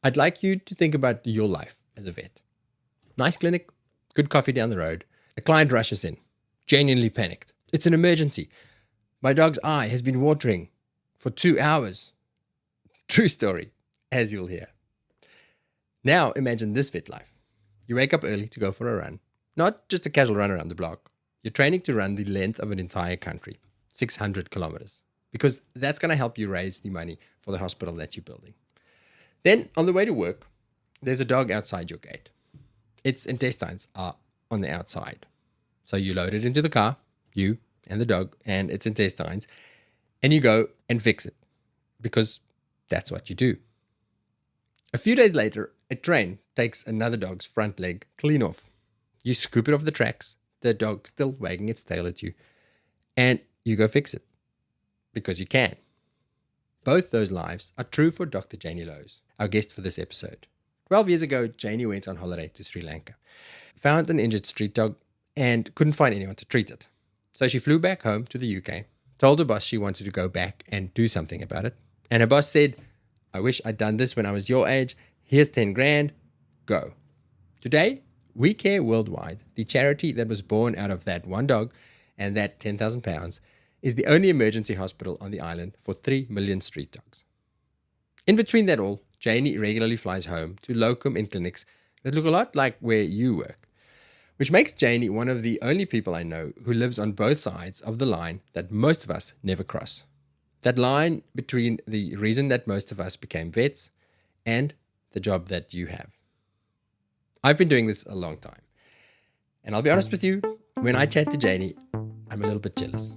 I'd like you to think about your life as a vet. Nice clinic, good coffee down the road. A client rushes in, genuinely panicked. It's an emergency. My dog's eye has been watering for 2 hours. True story, as you'll hear. Now imagine this vet life. You wake up early to go for a run. Not just a casual run around the block. You're training to run the length of an entire country, 600 kilometers, because that's going to help you raise the money for the hospital that you're building. Then, on the way to work, there's a dog outside your gate. Its intestines are on the outside. So you load it into the car, you and the dog and its intestines, and you go and fix it, because that's what you do. A few days later, a train takes another dog's front leg clean off. You scoop it off the tracks, the dog still wagging its tail at you, and you go fix it, because you can. Both those lives are true for Dr. Janey Lowes, our guest for this episode. 12 years ago, Janey went on holiday to Sri Lanka, found an injured street dog, and couldn't find anyone to treat it. So she flew back home to the UK, told her boss she wanted to go back and do something about it. And her boss said, I wish I'd done this when I was your age. Here's 10 grand. Go. Today, WeCare Worldwide, the charity that was born out of that one dog and that £10,000, is the only emergency hospital on the island for 3 million street dogs. In between that all, Janey regularly flies home to locum in clinics that look a lot like where you work, which makes Janey one of the only people I know who lives on both sides of the line that most of us never cross. That line between the reason that most of us became vets and the job that you have. I've been doing this a long time. And I'll be honest with you, when I chat to Janey, I'm a little bit jealous.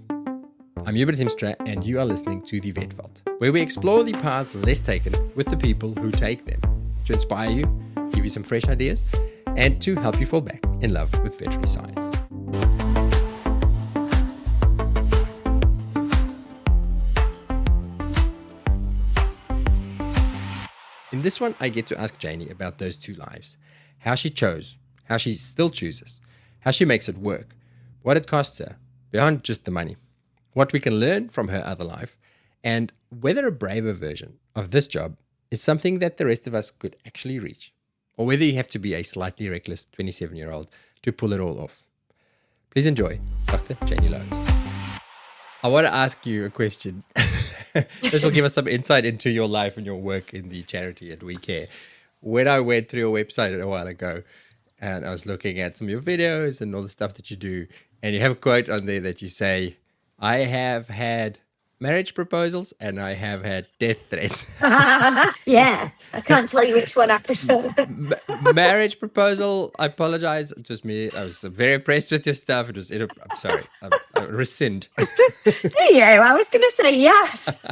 I'm Hubert Himstra, and you are listening to The Vet Vault, where we explore the paths less taken with the people who take them, to inspire you, give you some fresh ideas, and to help you fall back in love with veterinary science. In this one, I get to ask Janey about those two lives, how she chose, how she still chooses, how she makes it work, what it costs her, beyond just the money, what we can learn from her other life, and whether a braver version of this job is something that the rest of us could actually reach, or whether you have to be a slightly reckless 27-year-old to pull it all off. Please enjoy Dr. Janey Lowes. I want to ask you a question. This will give us some insight into your life and your work in the charity at WeCare. When I went through your website a while ago, and I was looking at some of your videos and all the stuff that you do, and you have a quote on there that you say, I have had marriage proposals and I have had death threats. Yeah, I can't tell you which one I prefer. Marriage proposal, I apologize. It was me. I was very impressed with your stuff. I'm sorry. I rescind. Do you? I was going to say yes.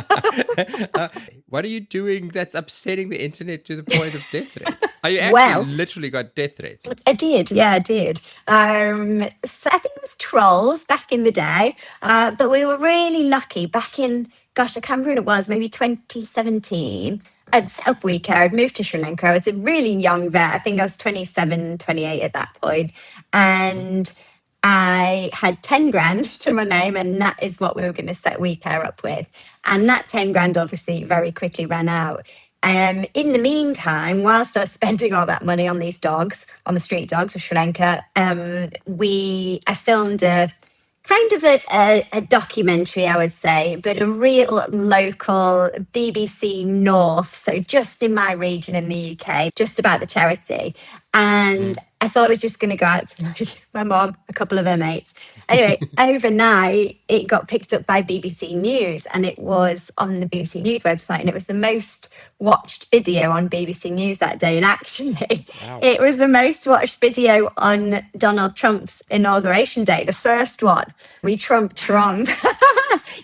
What are you doing that's upsetting the internet to the point of death threats? Are you actually literally got death threats? I did. Yeah, I did. So I think it was trolls back in the day, but we were really lucky back in, gosh, I can't remember when it was, maybe 2017. I'd set up WeCare. I'd moved to Sri Lanka. I was a really young vet. I think I was 27, 28 at that point. And I had 10 grand to my name, and that is what we were going to set WeCare up with. And that 10 grand obviously very quickly ran out. In the meantime, whilst I was spending all that money on these dogs, on the street dogs of Sri Lanka, I filmed a kind of a documentary, I would say, but a real local BBC North, so just in my region in the UK, just about the charity. And I thought it was just going to go out to my mom, a couple of her mates. Anyway, overnight, it got picked up by BBC News, and it was on the BBC News website, and it was the most watched video on BBC News that day. And actually, It was the most watched video on Donald Trump's inauguration day, the first one. We Trump.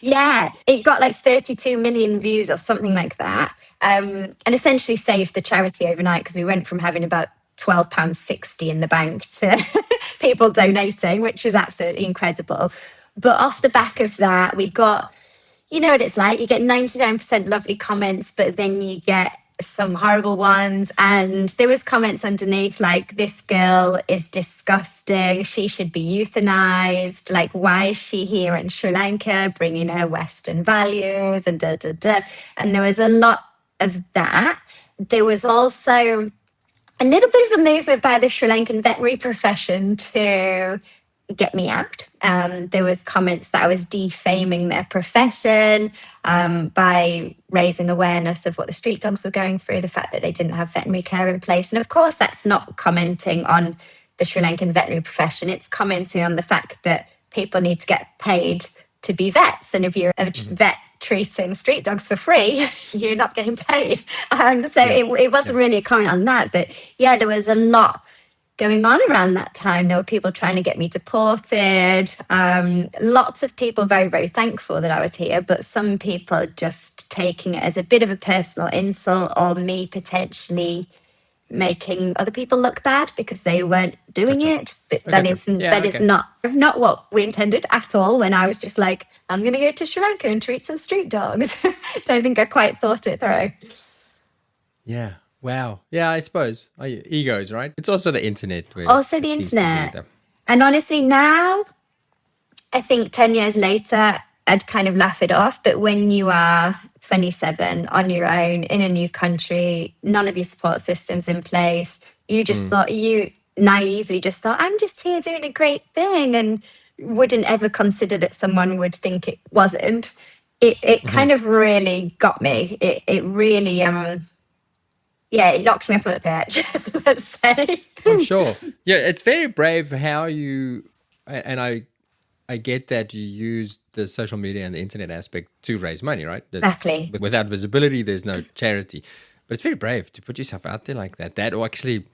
Yeah, it got like 32 million views or something like that. And essentially saved the charity overnight, because we went from having about £12.60 in the bank to people donating, which was absolutely incredible. But off the back of that, we got, you know what it's like, you get 99% lovely comments, but then you get some horrible ones. And there was comments underneath like, this girl is disgusting, she should be euthanized, like, why is she here in Sri Lanka bringing her Western values, and And there was a lot of that. there was also a little bit of a movement by the Sri Lankan veterinary profession to get me out. There was comments that I was defaming their profession by raising awareness of what the street dogs were going through, the fact that they didn't have veterinary care in place. And of course, that's not commenting on the Sri Lankan veterinary profession. It's commenting on the fact that people need to get paid to be vets. And if you're a vet treating street dogs for free, you're not getting paid. It wasn't really a comment on that. But yeah, there was a lot going on around that time. There were people trying to get me deported. Lots of people very, very thankful that I was here, but some people just taking it as a bit of a personal insult or me potentially making other people look bad because they weren't doing it. But that is not what we intended at all. When I was just like, I'm going to go to Sri Lanka and treat some street dogs. Don't think I quite thought it through. Yeah. Wow. Yeah, I suppose. Egos, right? It's also the internet. Also the internet. And honestly, now, I think 10 years later, I'd kind of laugh it off. But when you are 27 on your own in a new country, none of your support systems in place, you just thought, you naively just thought, I'm just here doing a great thing, and wouldn't ever consider that someone would think it wasn't. It kind of really got me. It really, it knocked me off the edge, let's say. I'm sure. Yeah, it's very brave how you, and I get that you use the social media and the internet aspect to raise money, right? Exactly. Without visibility, there's no charity. But it's very brave to put yourself out there like that. That actually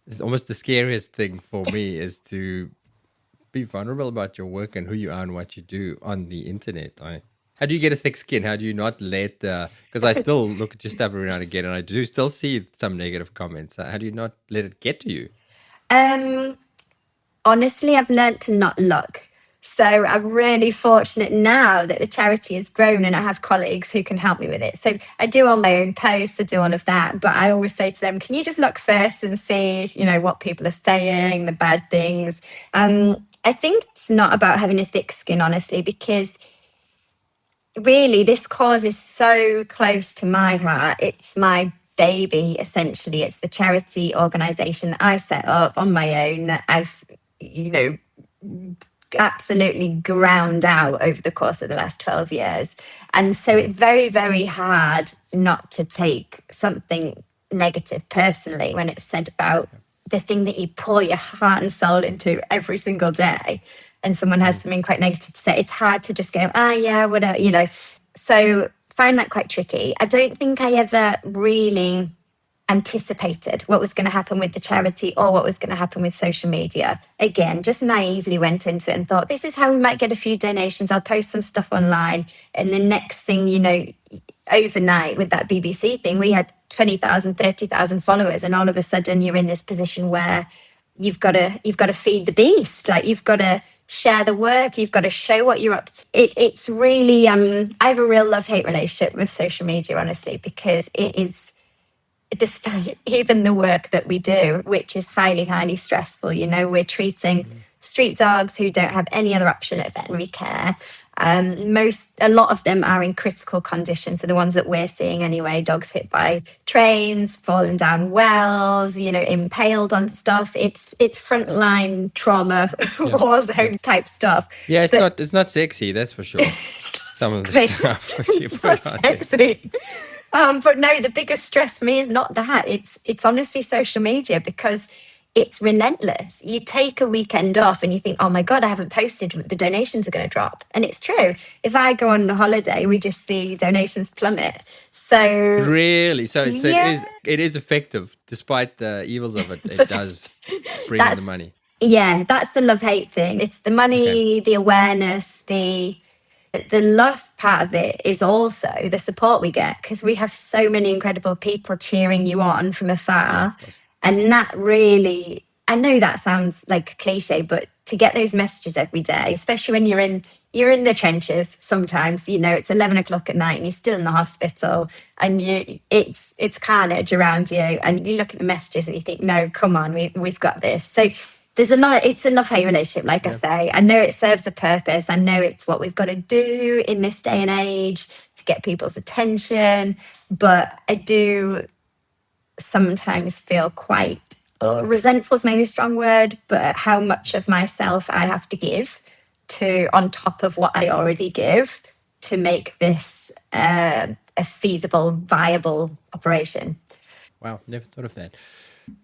is almost the scariest thing for me, is to be vulnerable about your work and who you are and what you do on the internet. How do you get a thick skin? How do you not let because I still look at your stuff every now and again, and I do still see some negative comments. How do you not let it get to you? Honestly, I've learned to not look. So I'm really fortunate now that the charity has grown and I have colleagues who can help me with it. So I do all my own posts, I do all of that. But I always say to them, can you just look first and see, what people are saying, the bad things? I think it's not about having a thick skin, honestly, because really this cause is so close to my heart. It's my baby, essentially. It's the charity organisation that I set up on my own that I've, absolutely ground out over the course of the last 12 years. And so it's very, very hard not to take something negative personally when it's said about the thing that you pour your heart and soul into every single day, and someone has something quite negative to say. It's hard to just go, yeah, whatever, So find that quite tricky. I don't think I ever really anticipated what was going to happen with the charity or what was going to happen with social media. Again, just naively went into it and thought, this is how we might get a few donations. I'll post some stuff online. And the next thing, overnight with that BBC thing, we had 20,000, 30,000 followers. And all of a sudden you're in this position where you've got to feed the beast. Like, you've got to share the work. You've got to show what you're up to. It's really, I have a real love-hate relationship with social media, honestly, because it is, despite even the work that we do, which is highly, highly stressful. We're treating street dogs who don't have any other option at veterinary care. A lot of them are in critical conditions. So the ones that we're seeing anyway, dogs hit by trains, falling down wells, impaled on stuff. It's frontline trauma, war zone type stuff. Yeah, it's not sexy, that's for sure. Some of the stuff that you put on sexy. But no, the biggest stress for me is not that. It's honestly social media, because it's relentless. You take a weekend off and you think, oh my God, I haven't posted, the donations are going to drop. And it's true. If I go on a holiday, we just see donations plummet. So really? So it is effective, despite the evils of it. It does bring in the money. Yeah, that's the love-hate thing. It's the money, the awareness, the love part of it is also the support we get, because we have so many incredible people cheering you on from afar. And that really, I know that sounds like a cliche, but to get those messages every day, especially when you're in the trenches sometimes, it's 11 o'clock at night and you're still in the hospital and it's carnage around you, and you look at the messages and you think, no, come on, we've got this. So it's a love-hate relationship, like I say. I know it serves a purpose. I know it's what we've got to do in this day and age to get people's attention. But I do sometimes feel quite resentful is maybe a strong word, but how much of myself I have to give to on top of what I already give to make this a feasible, viable operation. Wow, never thought of that.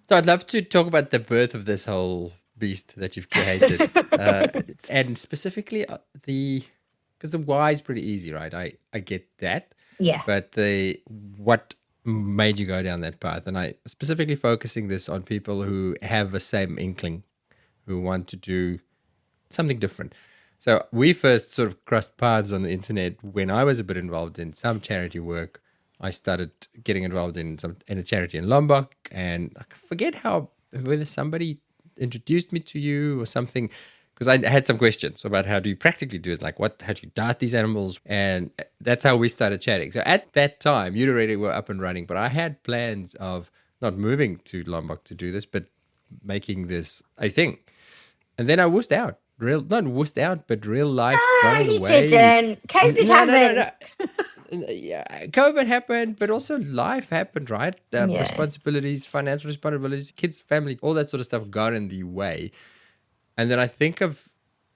So I'd love to talk about the birth of this whole beast that you've created, and specifically because the why is pretty easy, right? I get that, Yeah. but the what made you go down that path, and I specifically focusing this on people who have the same inkling, who want to do something different. So we first sort of crossed paths on the internet when I was a bit involved in some charity work. I started getting involved in a charity in Lombok, and I forget whether somebody introduced me to you or something, because I had some questions about how do you practically do it, like how do you diet these animals, and that's how we started chatting. So at that time, you already were up and running, but I had plans of not moving to Lombok to do this, but making this a thing. And then I wussed out. Not wussed out, but real life got in the You way. didn't. COVID happened. Yeah, COVID happened, but also life happened, right? Yeah. Responsibilities, financial responsibilities, kids, family, all that sort of stuff got in the way. And then I think of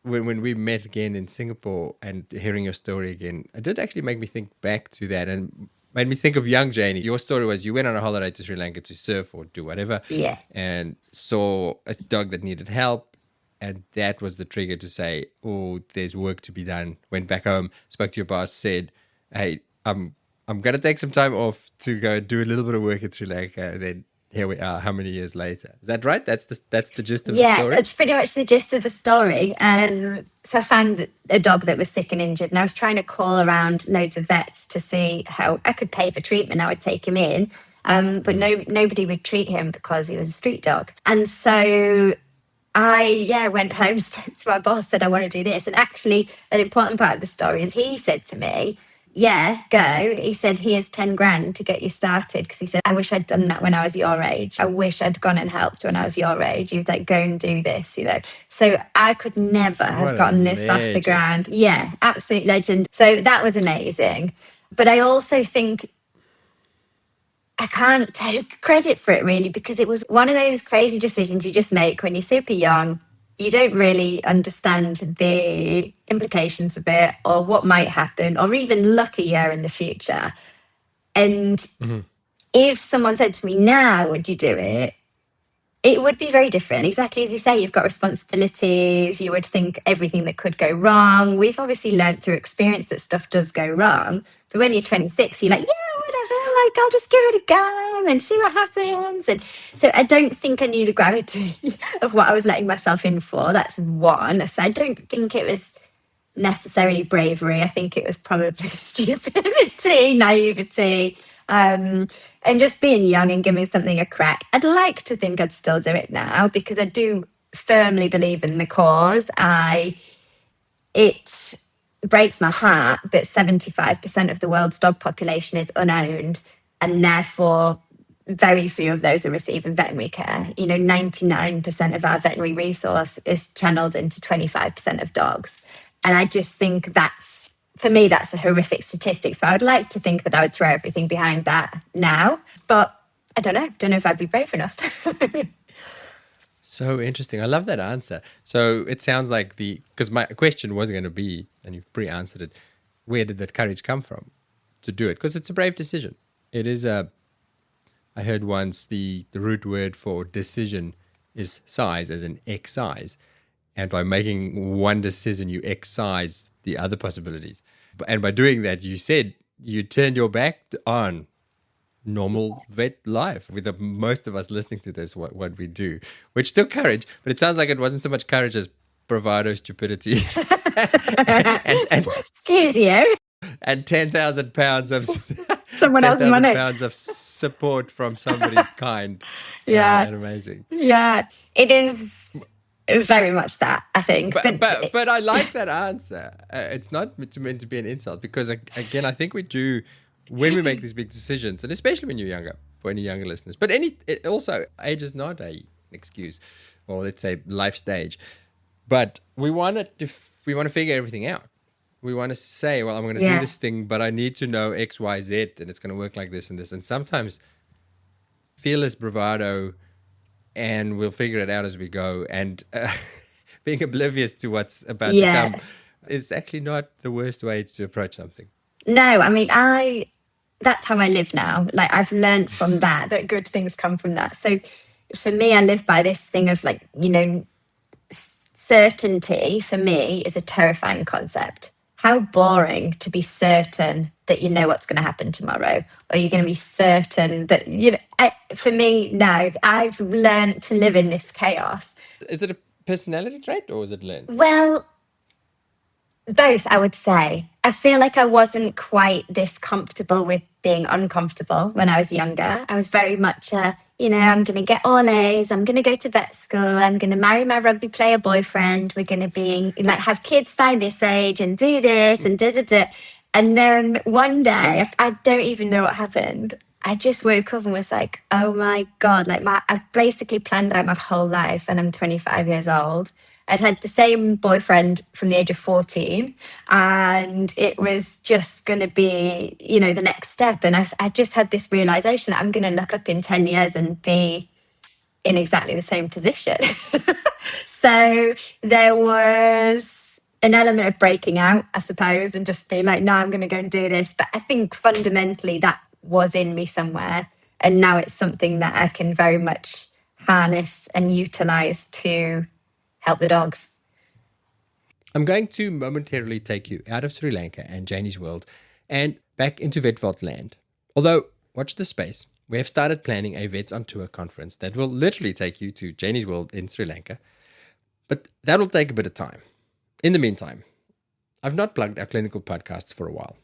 when we met again in Singapore and hearing your story again, it did actually make me think back to that and made me think of young Janey. Your story was you went on a holiday to Sri Lanka to surf or do whatever, Yeah. and saw a dog that needed help. And that was the trigger to say, oh, there's work to be done. Went back home, spoke to your boss, said, hey, I'm going to take some time off to go do a little bit of work in Sri Lanka. And then here we are, how many years later? Is that right? That's the gist of the Yeah, story? that's pretty much the gist of the story. So I found a dog that was sick and injured, and I was trying to call around loads of vets to see how I could pay for treatment. I would take him in, but nobody would treat him because he was a street dog. And so I went home, spoke to my boss, said I want to do this. And actually, an important part of the story is he said to me, yeah, go. He said, here's 10 grand to get you started. Because he said, I wish I'd done that when I was your age. I wish I'd gone and helped when I was your age. He was like, go and do this, you know. So I could never have gotten this off the ground. Yeah, absolute legend. So that was amazing. But I also think I can't take credit for it really, because it was one of those crazy decisions you just make when you're super young. You don't really understand the implications of it or what might happen or even look a year in the future. And if someone said to me now, would you do it? It would be very different. Exactly as you say, you've got responsibilities. You would think everything that could go wrong. We've obviously learned through experience that stuff does go wrong. But when you're 26, you're like, yeah, whatever, like I'll just give it a go and see what happens. And so I don't think I knew the gravity of what I was letting myself in for. That's one. So I don't think it was necessarily bravery. I think it was probably stupidity, naivety, and just being young and giving something a crack. I'd like to think I'd still do it now because I do firmly believe in the cause. It breaks my heart that 75% of the world's dog population is unowned, and therefore very few of those are receiving veterinary care. 99% of our veterinary resource is channeled into 25% of dogs. And I just think for me, that's a horrific statistic. So I would like to think that I would throw everything behind that now, but I don't know. Don't know if I'd be brave enough. So interesting. I love that answer. So it sounds like because my question was going to be, and you've pre-answered it, where did that courage come from to do it? Because it's a brave decision. It is I heard once the root word for decision is size, as in excise. And by making one decision, you excise the other possibilities. And by doing that, you said you turned your back on normal vet life. With most of us listening to this, what we do, which took courage, but it sounds like it wasn't so much courage as bravado, stupidity, and Excuse you. And 10,000 pounds of someone else's money. pounds of support from somebody kind. Yeah, and amazing. Yeah, it is very much that, I think. But I like that answer. It's not meant to be an insult because again, I think we do when we make these big decisions, and especially when you're younger, for any younger listeners. But also age is not an excuse, or let's say life stage. But we want to figure everything out. We want to say, well, I'm going to do this thing, but I need to know X, Y, Z, and it's going to work like this and this. And sometimes fearless bravado and we'll figure it out as we go. And being oblivious to what's about to come is actually not the worst way to approach something. No, I mean, that's how I live now. Like, I've learned from that good things come from that. So for me, I live by this thing of like, certainty for me is a terrifying concept. How boring to be certain that you know what's going to happen tomorrow, or you're going to be certain that, for me, no, I've learned to live in this chaos. Is it a personality trait or is it learned? Well, both, I would say. I feel like I wasn't quite this comfortable with being uncomfortable when I was younger. I was very much, I'm going to get all A's. I'm going to go to vet school. I'm going to marry my rugby player boyfriend. We're going to be like have kids by this age and do this and da da da. And then one day, I don't even know what happened. I just woke up and was like, oh my God, I've basically planned out my whole life and I'm 25 years old. I'd had the same boyfriend from the age of 14 and it was just going to be, the next step. And I just had this realization that I'm going to look up in 10 years and be in exactly the same position. So there was an element of breaking out, I suppose, and just being like, no, I'm going to go and do this. But I think fundamentally that was in me somewhere. And now it's something that I can very much harness and utilize to help the dogs. I'm going to momentarily take you out of Sri Lanka and Janey's world and back into Vet Vault land. Although, watch this space. We have started planning a Vets on Tour conference that will literally take you to Janey's world in Sri Lanka. But that will take a bit of time. In the meantime, I've not plugged our clinical podcasts for a while.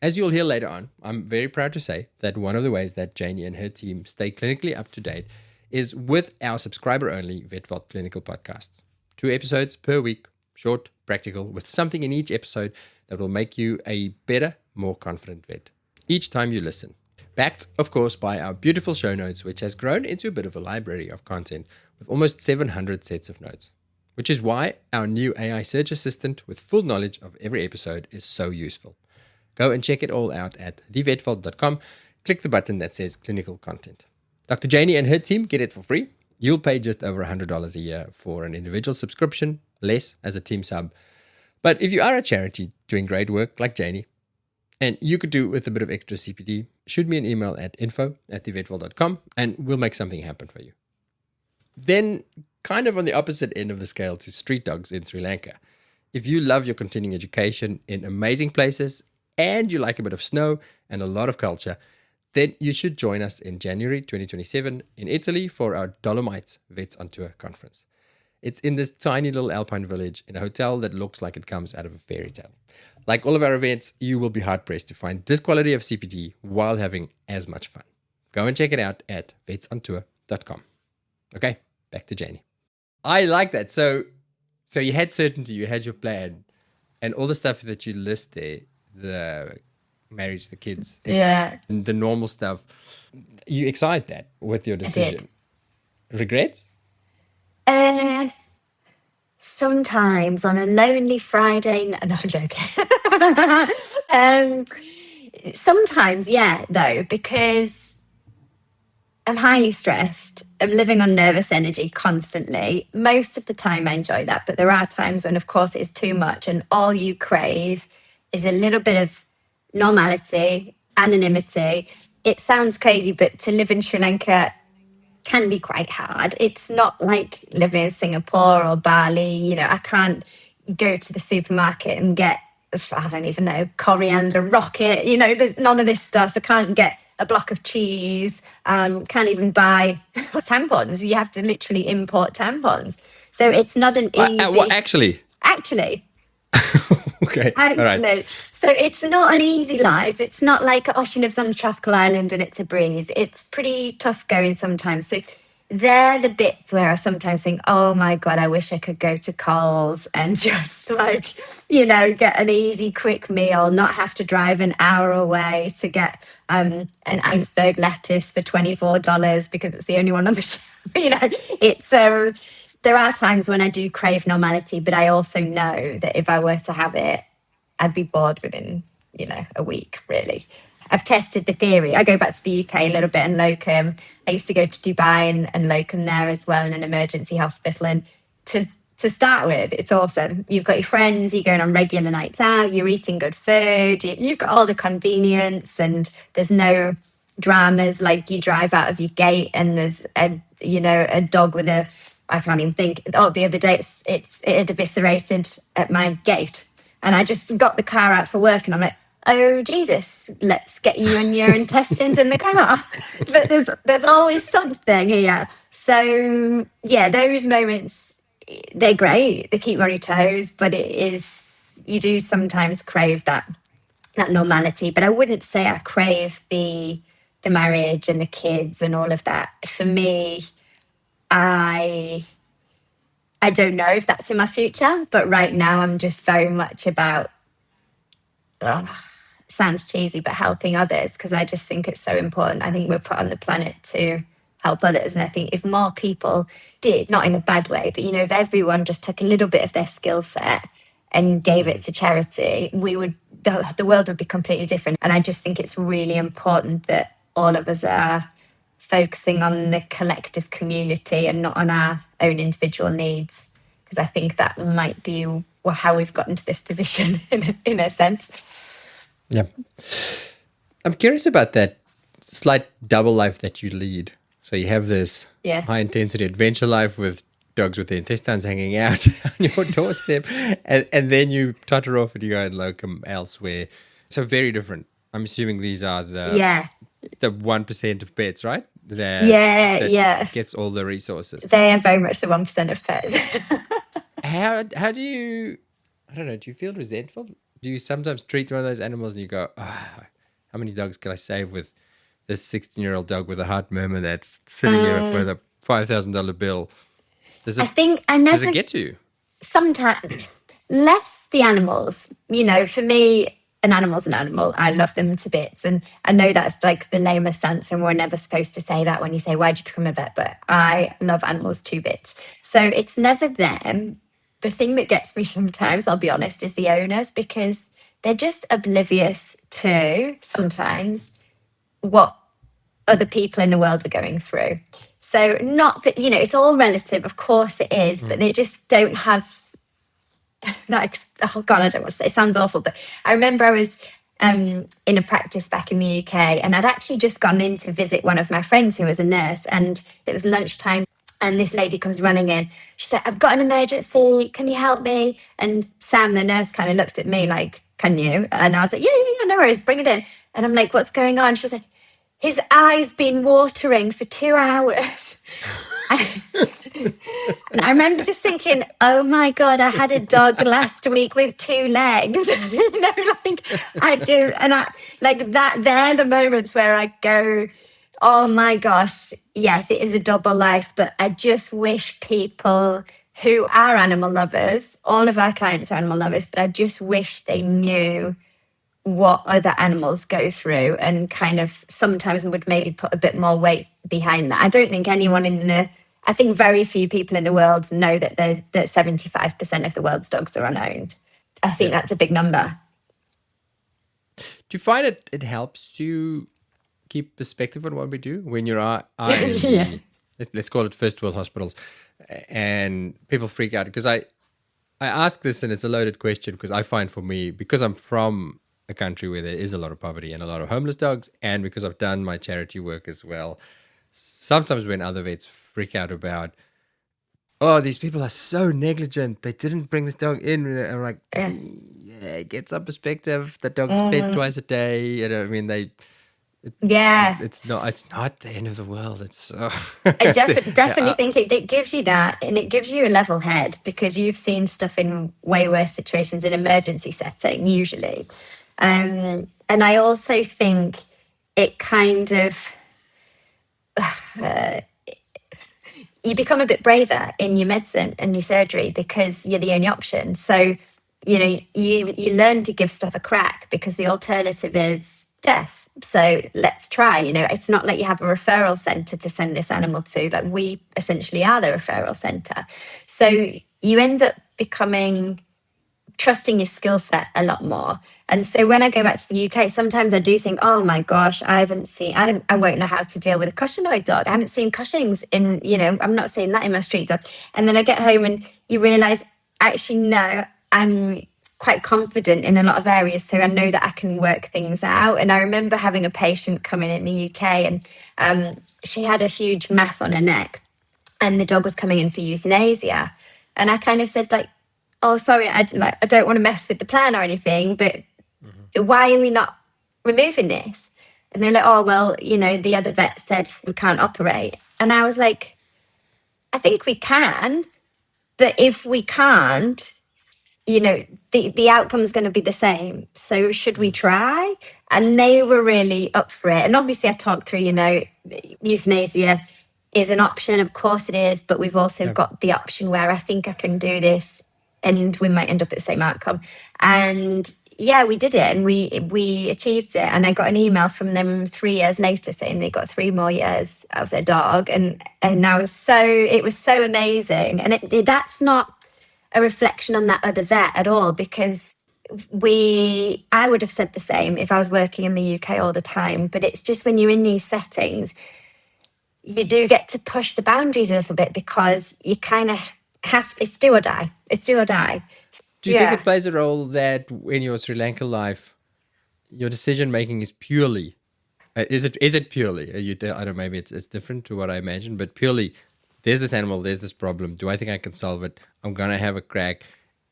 As you'll hear later on, I'm very proud to say that one of the ways that Janey and her team stay clinically up to date is with our subscriber-only Vet Vault clinical podcasts. 2 episodes per week, short, practical, with something in each episode that will make you a better, more confident vet each time you listen. Backed, of course, by our beautiful show notes, which has grown into a bit of a library of content with almost 700 sets of notes, which is why our new AI search assistant with full knowledge of every episode is so useful. Go and check it all out at thevetvault.com. Click the button that says clinical content. Dr. Janey and her team get it for free. You'll pay just over $100 a year for an individual subscription, less as a team sub. But if you are a charity doing great work like Janey, and you could do with a bit of extra CPD, shoot me an email at info@thevetvault.com and we'll make something happen for you. Then, kind of on the opposite end of the scale to street dogs in Sri Lanka, if you love your continuing education in amazing places and you like a bit of snow and a lot of culture, then you should join us in January 2027 in Italy for our Dolomites Vets on Tour conference. It's in this tiny little alpine village in a hotel that looks like it comes out of a fairy tale. Like all of our events, you will be hard-pressed to find this quality of CPD while having as much fun. Go and check it out at vetsontour.com. Okay, back to Janey. I like that. So you had certainty, you had your plan, and all the stuff that you list there, the marriage, the kids, and the normal stuff, you excised that with your decision. Regrets? Sometimes on a lonely Friday. No, I'm joking. Sometimes, though, because I'm highly stressed. I'm living on nervous energy constantly. Most of the time I enjoy that, but there are times when, of course, it's too much and all you crave is a little bit of normality, anonymity. It sounds crazy, but to live in Sri Lanka can be quite hard. It's not like living in Singapore or Bali. I can't go to the supermarket and get, I don't even know, coriander rocket. There's none of this stuff. I can't get a block of cheese. Can't even buy tampons. You have to literally import tampons. So it's not an easy... Actually? Okay. Actually. All right. So it's not an easy life. It's not like, she lives on a tropical island and it's a breeze. It's pretty tough going sometimes. So they're the bits where I sometimes think, oh my God, I wish I could go to Coles and just get an easy, quick meal, not have to drive an hour away to get an iceberg lettuce for $24 because it's the only one on the shelf. It's... There are times when I do crave normality, but I also know that if I were to have it, I'd be bored within, a week, really. I've tested the theory. I go back to the UK a little bit and locum. I used to go to Dubai and locum there as well in an emergency hospital. And to start with, it's awesome. You've got your friends, you're going on regular nights out, you're eating good food, you've got all the convenience, and there's no dramas like you drive out of your gate and there's a dog with a, I can't even think. Oh, the other day it had eviscerated at my gate, and I just got the car out for work, and I'm like, oh Jesus, let's get you and your intestines in the car. But there's always something here. So yeah, those moments, they're great. They keep you on your toes, but you do sometimes crave that normality. But I wouldn't say I crave the marriage and the kids and all of that. For me, I don't know if that's in my future, but right now I'm just very much about, sounds cheesy, but helping others, because I just think it's so important. I think we're put on the planet to help others. And I think if more people did, not in a bad way, but, if everyone just took a little bit of their skill set and gave it to charity, the world would be completely different. And I just think it's really important that all of us are focusing on the collective community and not on our own individual needs, because I think that might be how we've gotten to this position in a sense. Yeah. I'm curious about that slight double life that you lead. So you have this high intensity adventure life with dogs with their intestines hanging out on your doorstep, and then you totter off and you go and locum elsewhere. So very different. I'm assuming these are the 1% of pets, right? That gets all the resources. They are very much the 1% of pets. How do you, I don't know, do you feel resentful? Do you sometimes treat one of those animals and you go, how many dogs can I save with this 16-year-old dog with a heart murmur that's sitting here for the $5,000 bill? Does it get to you? Sometimes, less the animals. For me, an animal's an animal. I love them to bits. And I know that's like the lamest answer, and we're never supposed to say that when you say, why'd you become a vet? But I love animals to bits. So it's never them. The thing that gets me sometimes, I'll be honest, is the owners, because they're just oblivious to sometimes what other people in the world are going through. So not that, it's all relative, of course it is, but they just don't have that. Oh God, I don't want to say, it sounds awful, but I remember I was in a practice back in the UK, and I'd actually just gone in to visit one of my friends who was a nurse, and it was lunchtime. And this lady comes running in. She said, I've got an emergency. Can you help me? And Sam, the nurse, kind of looked at me like, can you? And I was like, yeah, no worries, bring it in. And I'm like, what's going on? She said, his eye's been watering for 2 hours. And I remember just thinking, oh my God, I had a dog last week with 2 legs. I do. And they're the moments where I go, oh my gosh, yes, it is a double life, but I just wish people who are animal lovers, all of our clients are animal lovers, but I just wish they knew what other animals go through, and kind of sometimes would maybe put a bit more weight behind that. I don't think I think very few people in the world know that 75% of the world's dogs are unowned. I think that's a big number. Do you find it helps you keep perspective on what we do when you're let's call it first world hospitals, and people freak out? Because I ask this, and it's a loaded question, because I find for me, because I'm from a country where there is a lot of poverty and a lot of homeless dogs, and because I've done my charity work as well, sometimes when other vets freak out about, oh, these people are so negligent, they didn't bring this dog in, I'm like, yeah, get some perspective. The dog's fed twice a day, and I mean it's not the end of the world. It's I definitely think it gives you that, and it gives you a level head, because you've seen stuff in way worse situations in emergency setting usually. And I also think it kind of you become a bit braver in your medicine and your surgery, because you're the only option. So you learn to give stuff a crack, because the alternative is death. So let's try. It's not like you have a referral centre to send this animal to. Like, we essentially are the referral centre. So you end up becoming trusting your skill set a lot more. And so when I go back to the UK, sometimes I do think, oh my gosh, I won't know how to deal with a cushion-eyed dog. I haven't seen Cushings in, I'm not seeing that in my street dog. And then I get home and you realise, actually, no, I'm quite confident in a lot of areas. So I know that I can work things out. And I remember having a patient come in the UK and she had a huge mass on her neck and the dog was coming in for euthanasia. And I kind of said, like, oh, sorry, I don't want to mess with the plan or anything, but why are we not removing this? And they're like, oh, well, the other vet said we can't operate. And I was like, I think we can, but if we can't, the outcome's going to be the same. So should we try? And they were really up for it. And obviously I talked through, euthanasia is an option. Of course it is. But we've also got the option where I think I can do this and we might end up at the same outcome. And yeah, we did it and we achieved it. And I got an email from them 3 years later saying they got 3 more years out of their dog. And I was it was so amazing. And that's not a reflection on that other vet at all, because I would have said the same if I was working in the UK all the time. But it's just when you're in these settings, you do get to push the boundaries a little bit because you kind of it's do or die. It's do or die. Do you think it plays a role that in your Sri Lanka life, your decision making is purely, is it purely, I don't know, maybe it's different to what I imagined, but purely, there's this animal, there's this problem. Do I think I can solve it? I'm going to have a crack.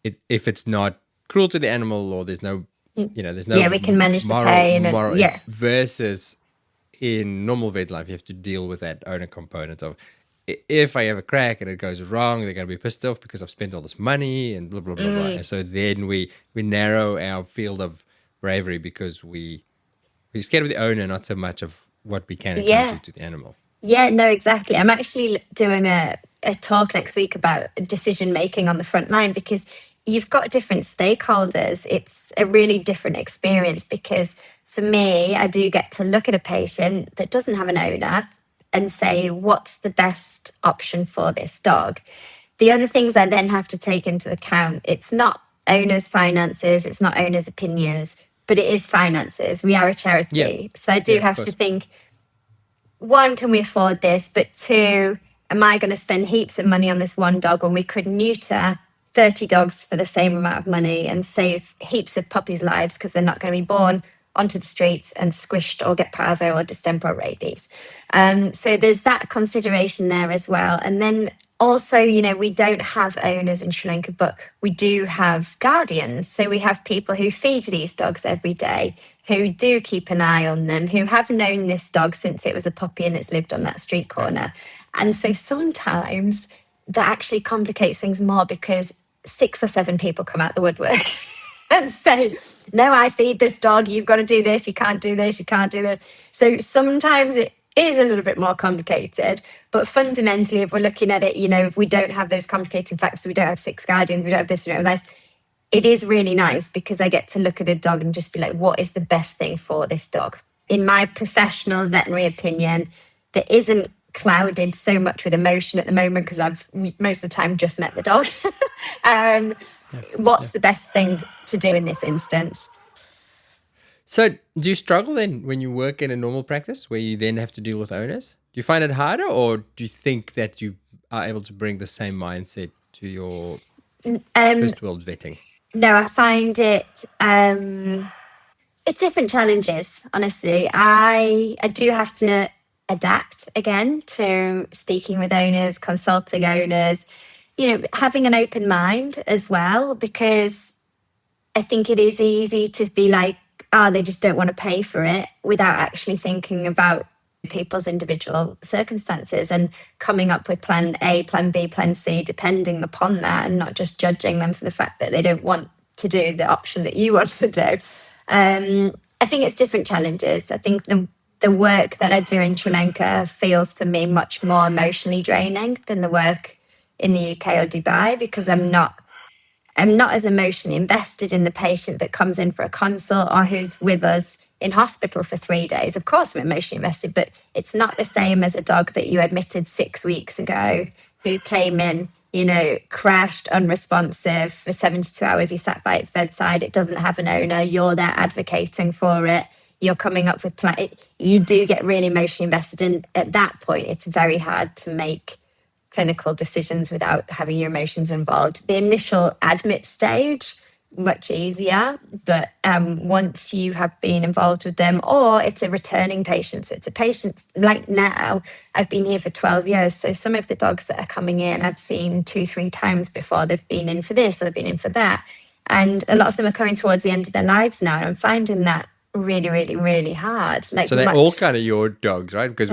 If it's not cruel to the animal or there's no, there's no... Yeah, we can manage the pain. Versus in normal vet life, you have to deal with that owner component of, if I have a crack and it goes wrong, they're going to be pissed off because I've spent all this money and blah, blah, blah, blah. And so then we narrow our field of bravery because we're scared of the owner, not so much of what we can and can't do to the animal. Yeah, no, exactly. I'm actually doing a talk next week about decision making on the front line because you've got different stakeholders. It's a really different experience because for me, I do get to look at a patient that doesn't have an owner and say, what's the best option for this dog? The other things I then have to take into account, it's not owner's finances, it's not owner's opinions, but it is finances. We are a charity. Yeah. So I do have to think, 1, can we afford this? But 2, am I going to spend heaps of money on this one dog when we could neuter 30 dogs for the same amount of money and save heaps of puppies' lives because they're not going to be born onto the streets and squished or get parvo or distemper or rabies. So there's that consideration there as well. And then also, we don't have owners in Sri Lanka, but we do have guardians. So we have people who feed these dogs every day, who do keep an eye on them, who have known this dog since it was a puppy and it's lived on that street corner. And so sometimes that actually complicates things more because 6 or 7 people come out the woodwork and say, no, I feed this dog, you've got to do this, you can't do this, you can't do this. So sometimes it is a little bit more complicated, but fundamentally, if we're looking at it, if we don't have those complicating factors, we don't have 6 guardians, we don't have this, we don't have this, it is really nice because I get to look at a dog and just be like, what is the best thing for this dog? In my professional veterinary opinion, that isn't clouded so much with emotion at the moment because I've most of the time just met the dog. What's the best thing to do in this instance? So do you struggle then when you work in a normal practice where you then have to deal with owners? Do you find it harder, or do you think that you are able to bring the same mindset to your first world vetting? No, I find it's different challenges, honestly. I do have to adapt again to speaking with owners, consulting owners, having an open mind as well, because I think it is easy to be like, they just don't want to pay for it without actually thinking about people's individual circumstances and coming up with plan A, plan B, plan C, depending upon that, and not just judging them for the fact that they don't want to do the option that you want to do. I think it's different challenges. I think the work that I do in Sri Lanka feels for me much more emotionally draining than the work in the UK or Dubai, because I'm not as emotionally invested in the patient that comes in for a consult or who's with us in hospital for 3 days. Of course, I'm emotionally invested, but it's not the same as a dog that you admitted 6 weeks ago who came in crashed, unresponsive for 72 hours. You sat by its bedside. It doesn't have an owner. You're there advocating for it. You're coming up with you do get really emotionally invested. And at that point, it's very hard to make clinical decisions without having your emotions involved. The initial admit stage, much easier, but once you have been involved with them, or it's a returning patient, so it's a patient like now, I've been here for 12 years, so some of the dogs that are coming in I've seen 2-3 times before. They've been in for this or they've been in for that, and a lot of them are coming towards the end of their lives now, and I'm finding that really, really, really hard. So they're all kind of your dogs, right? Because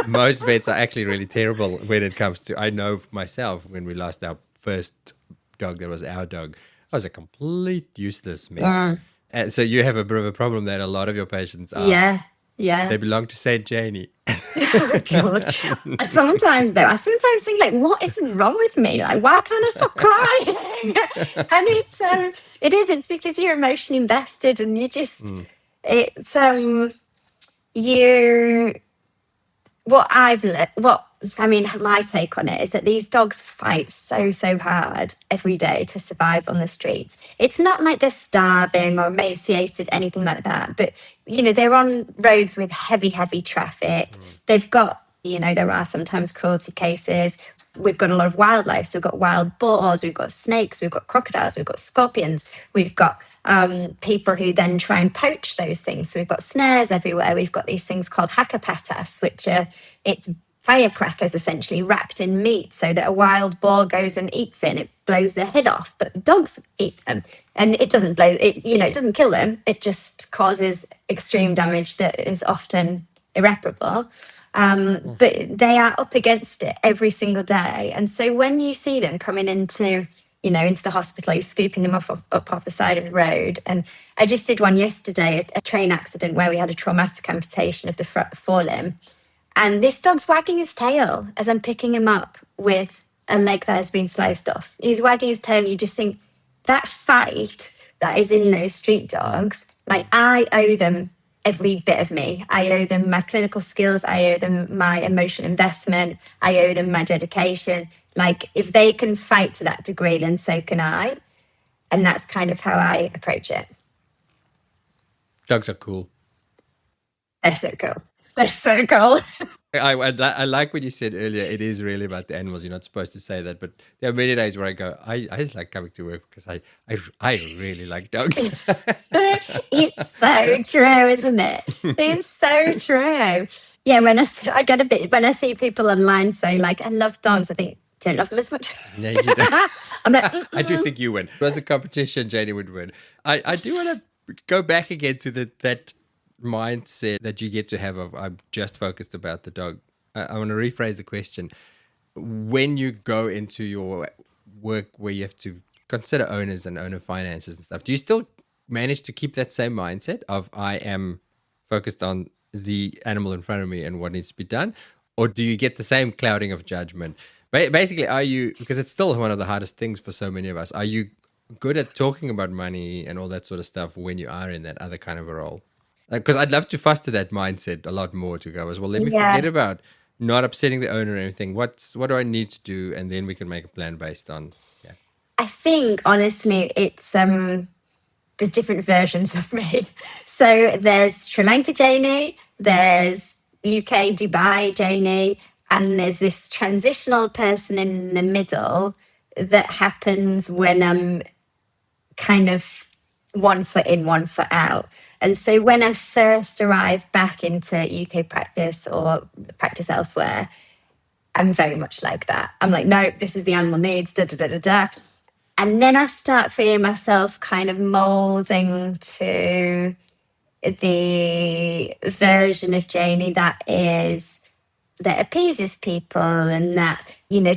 most vets are actually really terrible when it comes to, I know myself, when we lost our first dog that was our dog, I was a complete useless mess. And so you have a bit of a problem that a lot of your patients are. Yeah. They belong to Saint Janey. Oh, God. Sometimes think like, what is wrong with me? Like, why can't I stop crying? And it's because you're emotionally invested, and you just my take on it is that these dogs fight so hard every day to survive on the streets. It's not like they're starving or emaciated, anything like that. But, they're on roads with heavy traffic. They've got, there are sometimes cruelty cases. We've got a lot of wildlife. So we've got wild boars, we've got snakes, we've got crocodiles, we've got scorpions, we've got people who then try and poach those things. So we've got snares everywhere. We've got these things called hakapatas, which it's firecrackers essentially wrapped in meat, so that a wild boar goes and eats it and it blows their head off. But dogs eat them, and it doesn't it doesn't kill them. It just causes extreme damage that is often irreparable. But they are up against it every single day. And so when you see them coming into the hospital, you're scooping them up off the side of the road. And I just did one yesterday, a train accident where we had a traumatic amputation of the forelimb. And this dog's wagging his tail as I'm picking him up with a leg that has been sliced off. He's wagging his tail, and you just think, that fight that is in those street dogs, like, I owe them every bit of me. I owe them my clinical skills. I owe them my emotional investment. I owe them my dedication. Like, if they can fight to that degree, then so can I. And that's kind of how I approach it. Dogs are cool. They're so cool. They're so cool. I like what you said earlier. It is really about the animals. You're not supposed to say that, but there are many days where I go, I just like coming to work because I really like dogs. It's so true, isn't it? It's so true. Yeah, when I see people online say, like, I love dogs, I think, don't love them as much. No, you don't. I'm like, I do think you win. If it was a competition, Janey would win. I do want to go back again to that mindset that you get to have of, I'm just focused about the dog. I want to rephrase the question. When you go into your work where you have to consider owners and owner finances and stuff, do you still manage to keep that same mindset of, I am focused on the animal in front of me and what needs to be done? Or do you get the same clouding of judgment? Basically, are you, because it's still one of the hardest things for so many of us, are you good at talking about money and all that sort of stuff when you are in that other kind of a role? Because I'd love to foster that mindset a lot more, to go as, well, let me forget about not upsetting the owner or anything. What do I need to do? And then we can make a plan based on, I think, honestly, it's there's different versions of me. So there's Sri Lanka Janey, there's UK Dubai Janey, and there's this transitional person in the middle that happens when I'm kind of one foot in, one foot out. And so when I first arrived back into UK practice or practice elsewhere, I'm very much like that. I'm like, no, this is the animal needs, da da da da da. And then I start feeling myself kind of molding to the version of Janey that appeases people and that,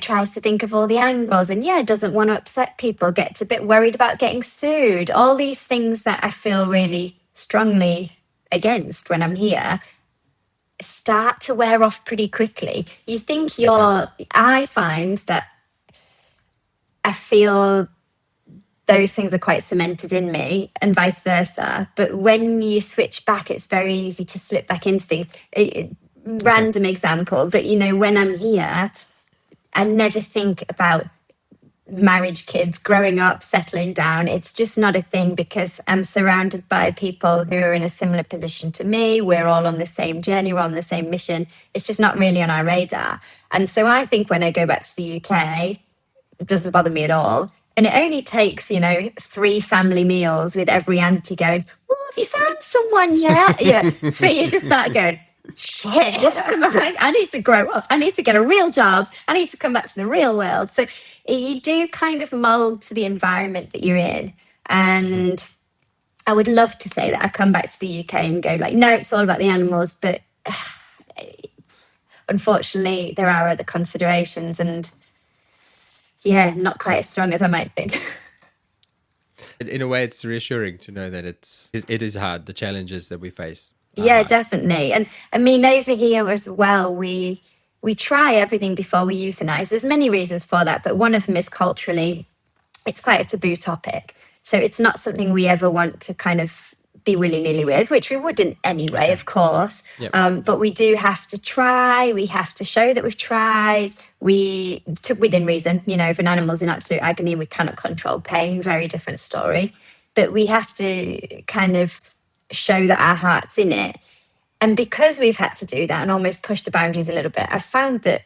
tries to think of all the angles and, doesn't want to upset people, gets a bit worried about getting sued. All these things that I feel really strongly against when I'm here start to wear off pretty quickly. You think I find that I feel those things are quite cemented in me and vice versa. But when you switch back, it's very easy to slip back into things. Random example, but when I'm here, I never think about marriage, kids, growing up, settling down. It's just not a thing because I'm surrounded by people who are in a similar position to me. We're all on the same journey, we're on the same mission. It's just not really on our radar. And so I think when I go back to the UK, it doesn't bother me at all. And it only takes, 3 family meals with every auntie going, "Oh, have you found someone yet?" Yeah, for you to start going, "Shit, I need to grow up. I need to get a real job. I need to come back to the real world." So you do kind of mold to the environment that you're in. And I would love to say that I come back to the UK and go like, no, it's all about the animals. But unfortunately, there are other considerations and yeah, not quite as strong as I might think. In a way, it's reassuring to know that it is hard. The challenges that we face are Yeah, hard. definitely. And I mean, over here as well, we try everything before we euthanize. There's many reasons for that, but one of them is culturally, it's quite a taboo topic. So it's not something we ever want to kind of be willy-nilly with, which we wouldn't anyway, of course. Yep. But we do have to try. We have to show that we've tried. We took within reason. If an animal's in absolute agony, we cannot control pain. Very different story. But we have to kind of show that our heart's in it. And because we've had to do that and almost push the boundaries a little bit, I've found that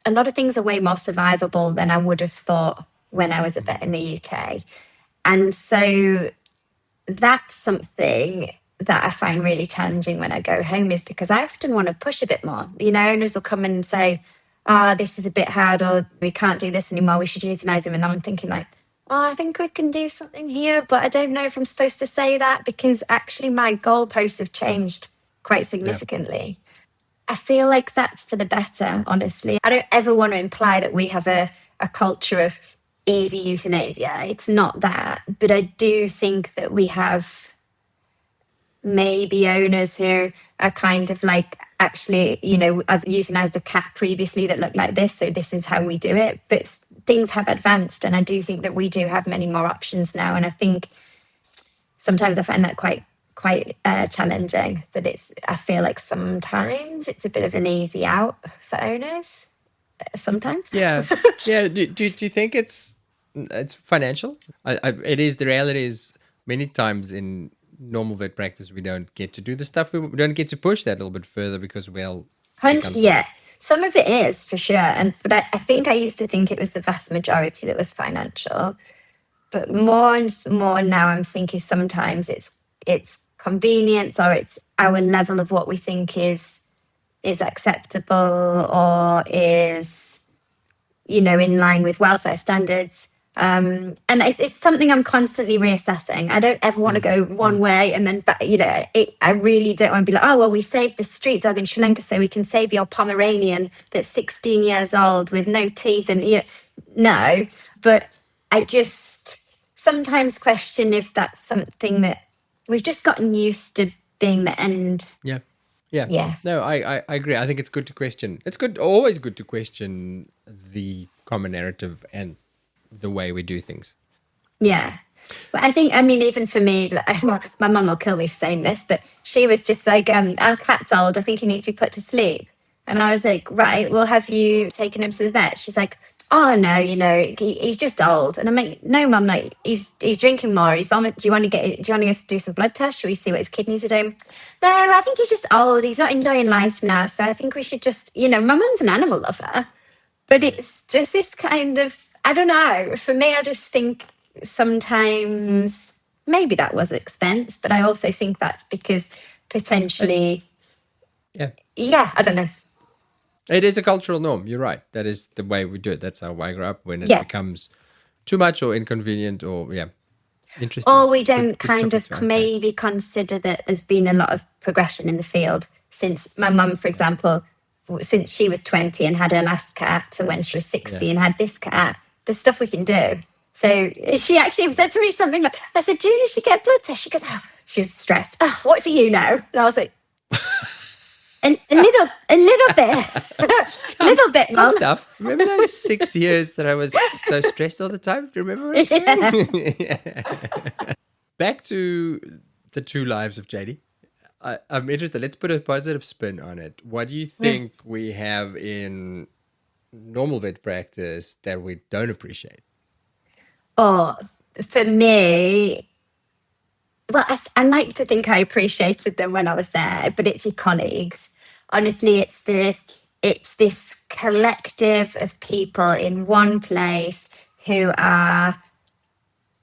a lot of things are way more survivable than I would have thought when I was a vet in the UK. And so that's something that I find really challenging when I go home, is because I often want to push a bit more. Owners will come in and say, this is a bit hard, or we can't do this anymore, we should euthanize him. And I'm thinking like, I think we can do something here, but I don't know if I'm supposed to say that because actually my goalposts have changed quite significantly. I feel like that's for the better, honestly. I don't ever want to imply that we have a culture of easy euthanasia. It's not that. But I do think that we have maybe owners who are kind of like, actually, I've euthanized a cat previously that looked like this, so this is how we do it. But things have advanced, and I do think that we do have many more options now. And I think sometimes I find that quite challenging, that I feel like sometimes it's a bit of an easy out for owners. Sometimes. Yeah. Do you think it's financial? It is. The reality is many times in normal vet practice, we don't get to do the stuff. We don't get to push that a little bit further because Yeah, some of it is for sure. But I think I used to think it was the vast majority that was financial. But more and more now I'm thinking sometimes it's convenience, or it's our level of what we think is acceptable or is, in line with welfare standards. And it's something I'm constantly reassessing. I don't ever want to go one way and then, I really don't want to be like, oh, well, we saved the street dog in Sri Lanka, so we can save your Pomeranian that's 16 years old with no teeth. And, no, but I just sometimes question if that's something that we've just gotten used to being the end. Yeah. No, I agree. I think it's good to question. It's always good to question the common narrative and the way we do things. Yeah. But even for me, my mum will kill me for saying this, but she was just like, our cat's old, I think he needs to be put to sleep. And I was like, right, well, have you taken him to the vet? She's like, oh, no, he's just old. And I'm like, no, Mum, like, he's drinking more, he's vomit. Do you want us to do some blood tests? Should we see what his kidneys are doing? No, I think he's just old. He's not enjoying life now. So I think we should just, my mum's an animal lover. But it's just this kind of, I don't know. For me, I just think sometimes maybe that was expense, but I also think that's because potentially, I don't know. It is a cultural norm. You're right. That is the way we do it. That's how I grew up. When it becomes too much or inconvenient or, interesting. Or we don't maybe consider that there's been a lot of progression in the field since my mum, for example, since she was 20 and had her last cat to when she was 60 and had this cat, there's stuff we can do. So she actually said to me something like, I said, Julia, you should get a blood test. She goes, oh, she was stressed. Oh, what do you know? And I was like, a little bit. Little bit, Some Mum. stuff. Remember those 6 years that I was so stressed all the time? Do you remember it? Back to the 2 lives of Janey. I'm interested. Let's put a positive spin on it. What do you think we have in normal vet practice that we don't appreciate? Or for me, well, I like to think I appreciated them when I was there, but it's your colleagues. Honestly, it's this collective of people in one place who are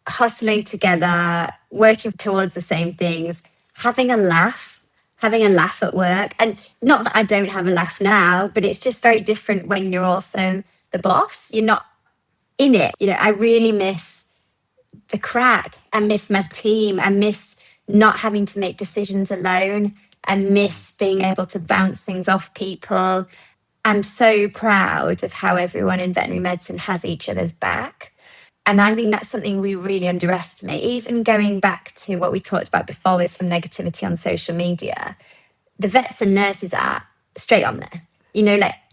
hustling together, working towards the same things, having a laugh at work. And not that I don't have a laugh now, but it's just very different when you're also the boss. You're not in it. I really miss the crack. I miss my team. I miss not having to make decisions alone. I miss being able to bounce things off people. I'm so proud of how everyone in veterinary medicine has each other's back. And I think that's something we really underestimate. Even going back to what we talked about before with some negativity on social media, the vets and nurses are straight on there.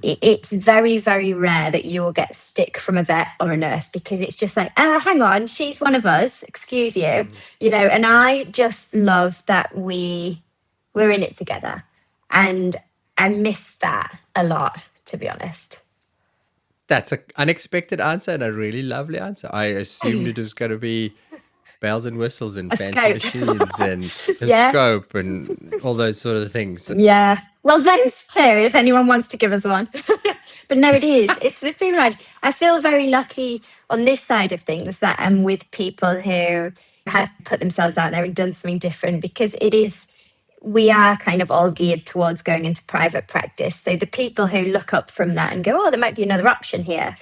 It's very, very rare that you will get stick from a vet or a nurse because it's just like, oh, hang on, she's one of us, excuse you. And I just love that we're in it together. And I miss that a lot, to be honest. That's an unexpected answer and a really lovely answer. I assumed it was going to be bells and whistles and A fancy scope. machines and Yeah. scope and all those sort of things. Yeah. Well, those too, if anyone wants to give us one. But no, it is. It's the thing, right? I feel very lucky on this side of things that I'm with people who have put themselves out there and done something different because we are kind of all geared towards going into private practice. So the people who look up from that and go, oh, there might be another option here.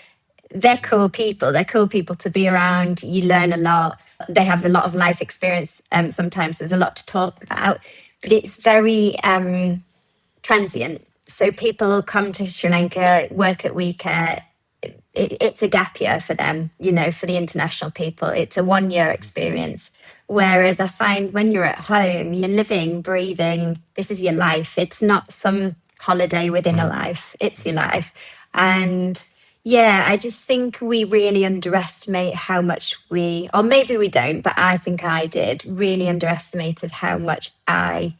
They're cool people. They're cool people to be around. You learn a lot. They have a lot of life experience. Sometimes there's a lot to talk about, but it's very transient. So people will come to Sri Lanka, work at WeCare. It's a gap year for them, for the international people. It's a 1-year experience. Whereas I find when you're at home, you're living, breathing, this is your life. It's not some holiday within a life, it's your life. And yeah, I just think we really underestimate how much or maybe we don't, but I think I did, really underestimated how much I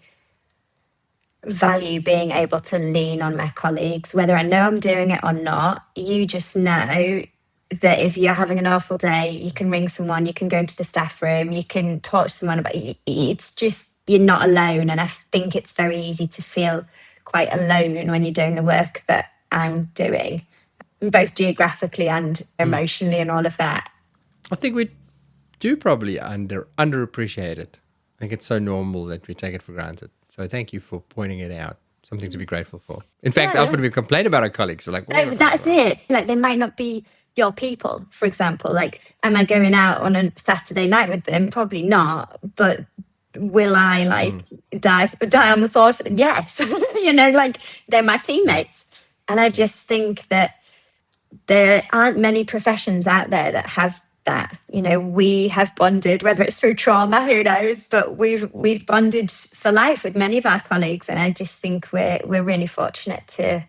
value being able to lean on my colleagues, whether I know I'm doing it or not. You just know that if you're having an awful day, you can ring someone, you can go into the staff room, you can talk to someone about it. It's just, you're not alone. And I think it's very easy to feel quite alone when you're doing the work that I'm doing, both geographically and emotionally and all of that. I think we do probably underappreciate it. I think it's so normal that we take it for granted. So thank you for pointing it out. Something to be grateful for. In fact, often we complain about our colleagues. We're like, that's it. Like, they might not be your people, for example. Like, am I going out on a Saturday night with them? Probably not. But will I die on the sword for them? Yes. They're my teammates. And I just think that there aren't many professions out there that have that. We have bonded, whether it's through trauma, who knows, but we've bonded for life with many of our colleagues. And I just think we're really fortunate to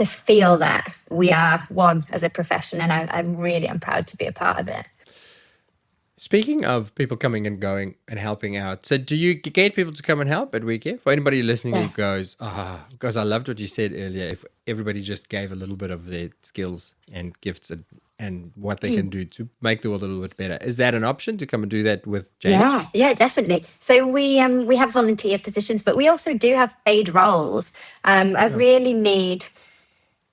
feel that we are one as a profession. And I'm proud to be a part of it. Speaking of people coming and going and helping out, so do you get people to come and help at WeCare? For anybody listening who goes, because I loved what you said earlier, if everybody just gave a little bit of their skills and gifts and what they can do to make the world a little bit better. Is that an option to come and do that with Janey? Yeah, definitely. So we have volunteer positions, but we also do have paid roles. I really need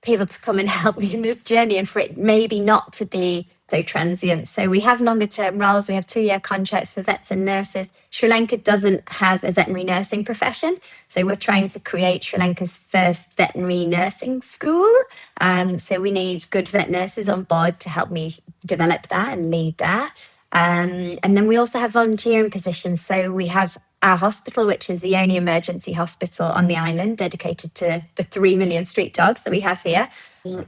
people to come and help me in this journey and for it maybe not to be so transient. So we have longer term roles. We have 2-year contracts for vets and nurses. Sri Lanka doesn't have a veterinary nursing profession. So we're trying to create Sri Lanka's first veterinary nursing school. So we need good vet nurses on board to help me develop that and lead that. And then we also have volunteering positions. So we have our hospital, which is the only emergency hospital on the island dedicated to the 3 million street dogs that we have here.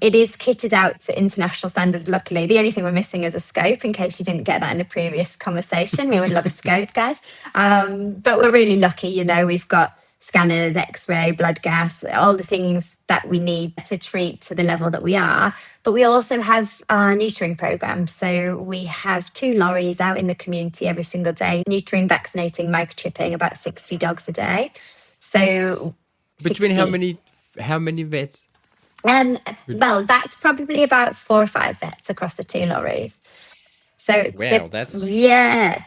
It is kitted out to international standards, luckily. The only thing we're missing is a scope, in case you didn't get that in the previous conversation. We would love a scope, guys. But we're really lucky, we've got scanners, x-ray, blood gas, all the things that we need to treat to the level that we are. But we also have our neutering program. So we have 2 lorries out in the community every single day, neutering, vaccinating, microchipping about 60 dogs a day. So between 60. how many vets? Well, that's probably about 4 or 5 vets across the 2 lorries. So it's Wow, that's... yeah,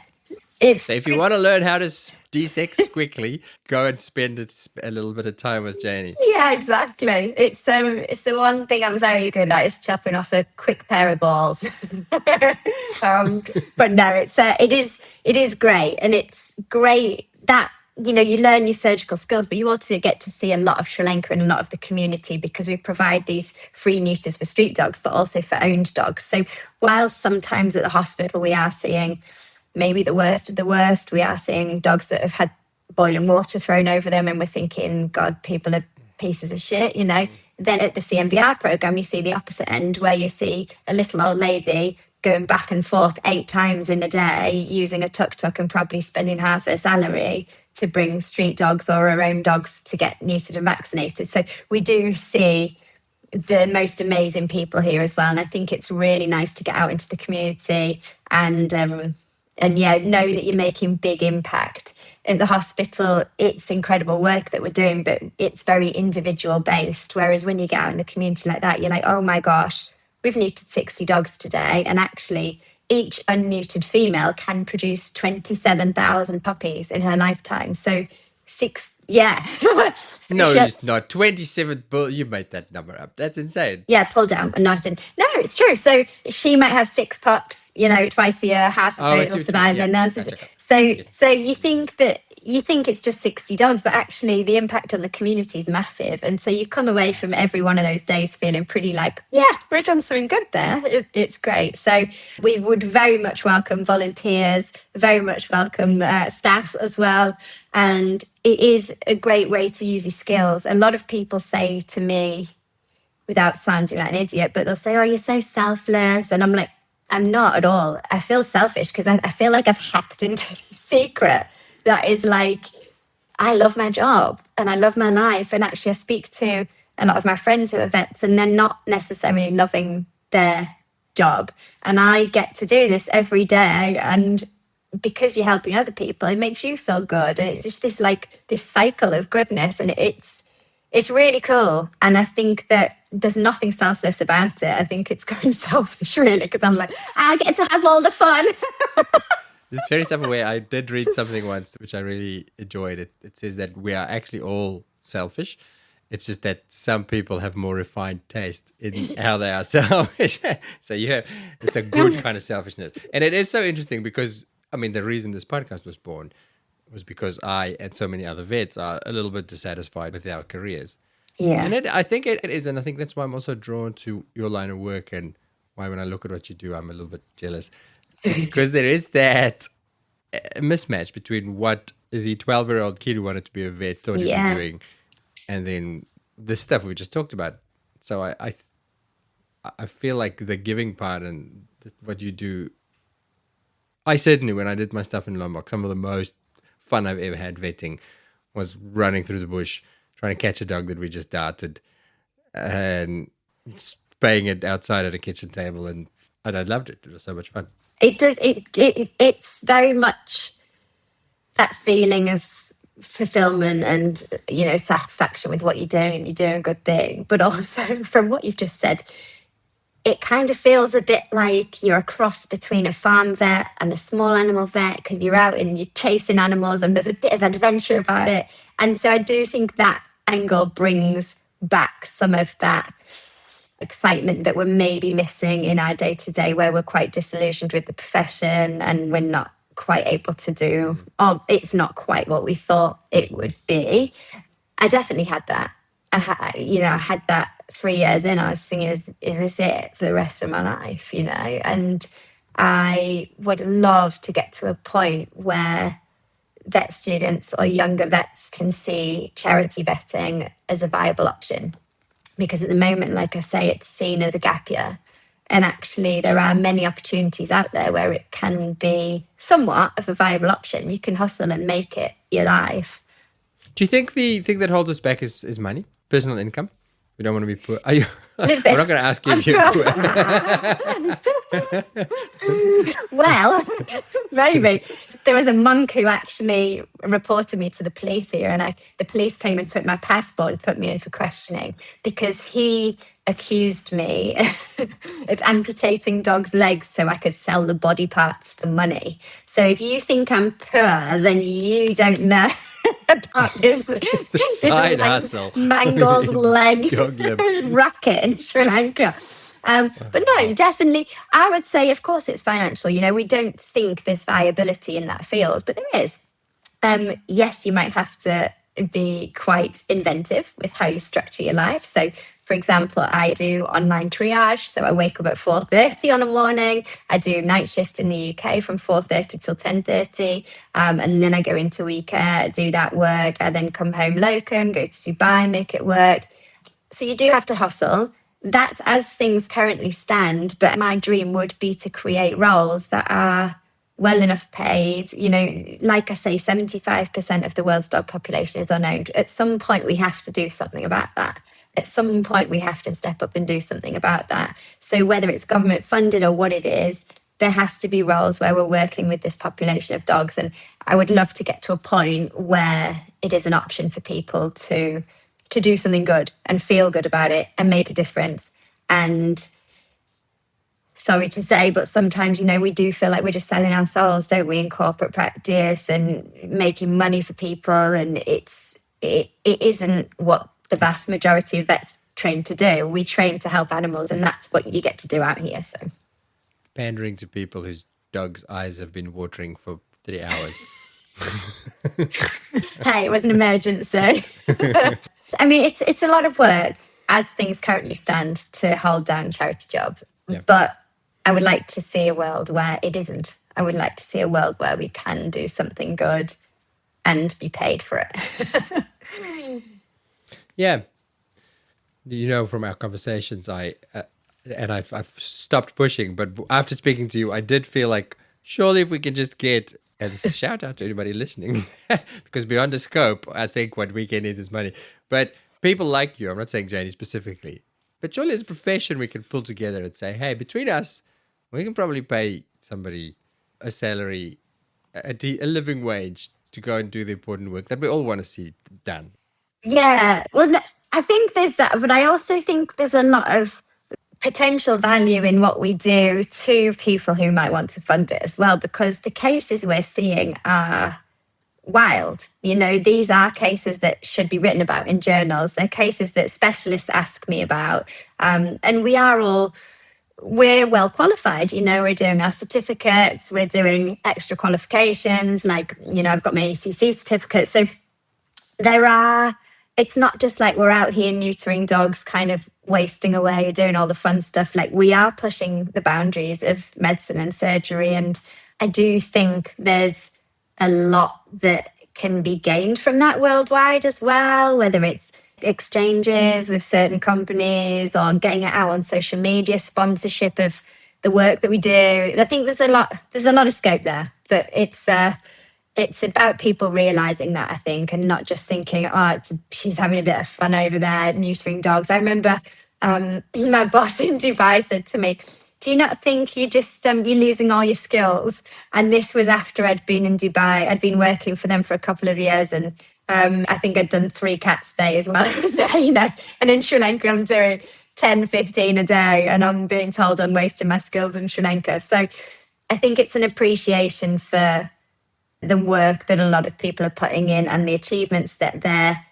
it's So if you want to learn how to desex quickly, go and spend a little bit of time with Janey. yeah, exactly. It's the one thing I'm very good at is chopping off a quick pair of balls. But no, it is great, and it's great that you learn your surgical skills, but you also get to see a lot of Sri Lanka and a lot of the community because we provide these free neuters for street dogs, but also for owned dogs. So while sometimes at the hospital we are seeing maybe the worst of the worst, we are seeing dogs that have had boiling water thrown over them, and we're thinking, God, people are pieces of shit, Then at the CMBR program, you see the opposite end where you see a little old lady going back and forth 8 times in a day using a tuk-tuk and probably spending half her salary to bring street dogs or her own dogs to get neutered and vaccinated. So we do see the most amazing people here as well. And I think it's really nice to get out into the community and yeah, know that you're making big impact. In the hospital, it's incredible work that we're doing, but it's very individual based. Whereas when you get out in the community like that, you're like, oh my gosh, we've neutered 60 dogs today. And actually, each unneutered female can produce 27,000 puppies in her lifetime. So yeah. No, it's not. 27, you made that number up. That's insane. Yeah, pull down and not in. No, it's true. So she might have 6 pups, twice a year, half of those will survive. And so you think it's just 60 dogs, but actually the impact on the community is massive. And so you come away from every one of those days feeling pretty like, yeah, we've done something good there. It's great. So we would very much welcome volunteers, very much welcome staff as well. And it is a great way to use your skills. A lot of people say to me, without sounding like an idiot, but they'll say, oh, you're so selfless. And I'm like, I'm not at all. I feel selfish because I feel like I've hacked into a secret that is like, I love my job and I love my life. And actually I speak to a lot of my friends who are vets and they're not necessarily loving their job. And I get to do this every day. And because you're helping other people, it makes you feel good. And it's just this cycle of goodness. And it's really cool. And I think that there's nothing selfless about it. I think it's kind of selfish, really, because I'm like, I get to have all the fun. It's very self-aware. I did read something once, which I really enjoyed. It says that we are actually all selfish. It's just that some people have more refined taste in how they are selfish. So it's a good kind of selfishness. And it is so interesting because, the reason this podcast was born was because I and so many other vets are a little bit dissatisfied with our careers. Yeah. And I think it is. And I think that's why I'm also drawn to your line of work and why when I look at what you do, I'm a little bit jealous. Because there is that mismatch between what the 12-year-old kid who wanted to be a vet thought he'd be doing and then the stuff we just talked about. So I feel like the giving part and what you do, I certainly, when I did my stuff in Lombok, some of the most fun I've ever had vetting was running through the bush, trying to catch a dog that we just darted and spaying it outside at a kitchen table. And I loved it. It was so much fun. It does. It's very much that feeling of fulfillment and, satisfaction with what you're doing and you're doing a good thing. But also from what you've just said, it kind of feels a bit like you're a cross between a farm vet and a small animal vet because you're out and you're chasing animals and there's a bit of adventure about it. And so I do think that angle brings back some of that excitement that we're maybe missing in our day-to-day where we're quite disillusioned with the profession and we're not quite able to do, it's not quite what we thought it would be. I definitely had that. I had that 3 years in. I was thinking, is this it for the rest of my life? And I would love to get to a point where vet students or younger vets can see charity vetting as a viable option. Because at the moment, like I say, it's seen as a gap year. And actually, there are many opportunities out there where it can be somewhat of a viable option. You can hustle and make it your life. Do you think the thing that holds us back is money, personal income? We don't want to be poor. Are you? A little I'm bit. not going to ask you I'm if you're poor. Well, maybe. There was a monk who actually reported me to the police here, and the police came and took my passport and took me in for questioning because he accused me of amputating dogs' legs so I could sell the body parts for money. So if you think I'm poor, then you don't know about this, Side hustle. mangled leg Dog limbs. racket in Sri Lanka. But no, definitely, I would say, of course, it's financial. You know, we don't think there's viability in that field, but there is. Yes, you might have to be quite inventive with how you structure your life. So, for example, I do online triage. So I wake up at 4:30 on a morning. I do night shift in the UK from 4:30 till 10:30. And then I go into WeCare, do that work. I then come home locum, go to Dubai, make it work. So you do have to hustle. That's as things currently stand. But my dream would be to create roles that are well enough paid. You know, like I say, 75% of the world's dog population is unowned. At some point, we have to do something about that. At some point, we have to step up and do something about that. So whether it's government funded or what it is, there has to be roles where we're working with this population of dogs. And I would love to get to a point where it is an option for people to do something good and feel good about it and make a difference. And sorry to say, but sometimes, you know, we do feel like we're just selling our souls, don't we, in corporate practice and making money for people. And it isn't what the vast majority of vets train to do. We train to help animals, and that's what you get to do out here. So Pandering to people whose dogs' eyes have been watering for 3 hours. Hey, it was an emergency. I mean, it's a lot of work as things currently stand to hold down a charity job. Yeah. But I would like to see a world where it isn't. I would like to see a world where we can do something good and be paid for it. Yeah. You know, from our conversations, I've stopped pushing, but after speaking to you, I did feel like surely if we can just get, and this is a shout out to anybody listening, because beyond the scope, I think what we can need is money. But people like you, I'm not saying Janey specifically, but surely as a profession, we can pull together and say, hey, between us, we can probably pay somebody a salary, a living wage to go and do the important work that we all want to see done. Yeah. Well, I think there's that, but I also think there's a lot of potential value in what we do to people who might want to fund it as well, because the cases we're seeing are wild. You know, these are cases that should be written about in journals. They're cases that specialists ask me about. And we're well qualified. You know, we're doing our certificates, we're doing extra qualifications, like, you know, I've got my ACC certificate. So it's not just like we're out here neutering dogs, kind of wasting away, doing all the fun stuff. Like, we are pushing the boundaries of medicine and surgery. And I do think there's a lot that can be gained from that worldwide as well, whether it's exchanges with certain companies or getting it out on social media, sponsorship of the work that we do. I think there's a lot of scope there, but it's about people realizing that, I think, and not just thinking, she's having a bit of fun over there neutering dogs. I remember my boss in Dubai said to me, do you not think you're losing all your skills? And this was after I'd been in Dubai. I'd been working for them for a couple of years, and I think I'd done 3 cats a day as well. So, you know, and in Sri Lanka, I'm doing 10, 15 a day, and I'm being told I'm wasting my skills in Sri Lanka. So I think it's an appreciation for the work that a lot of people are putting in and the achievements that they're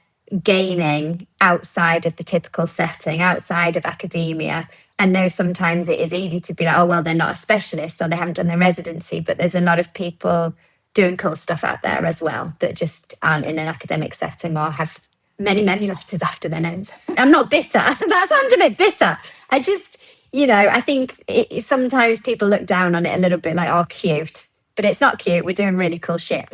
gaining outside of the typical setting, outside of academia. And know sometimes it is easy to be like, oh, well, they're not a specialist or they haven't done their residency, but there's a lot of people doing cool stuff out there as well that just aren't in an academic setting or have many, many letters after their names. I'm not bitter. That sounds a bit bitter. I just, you know, I think sometimes people look down on it a little bit like, oh, cute. But it's not cute. We're doing really cool shit.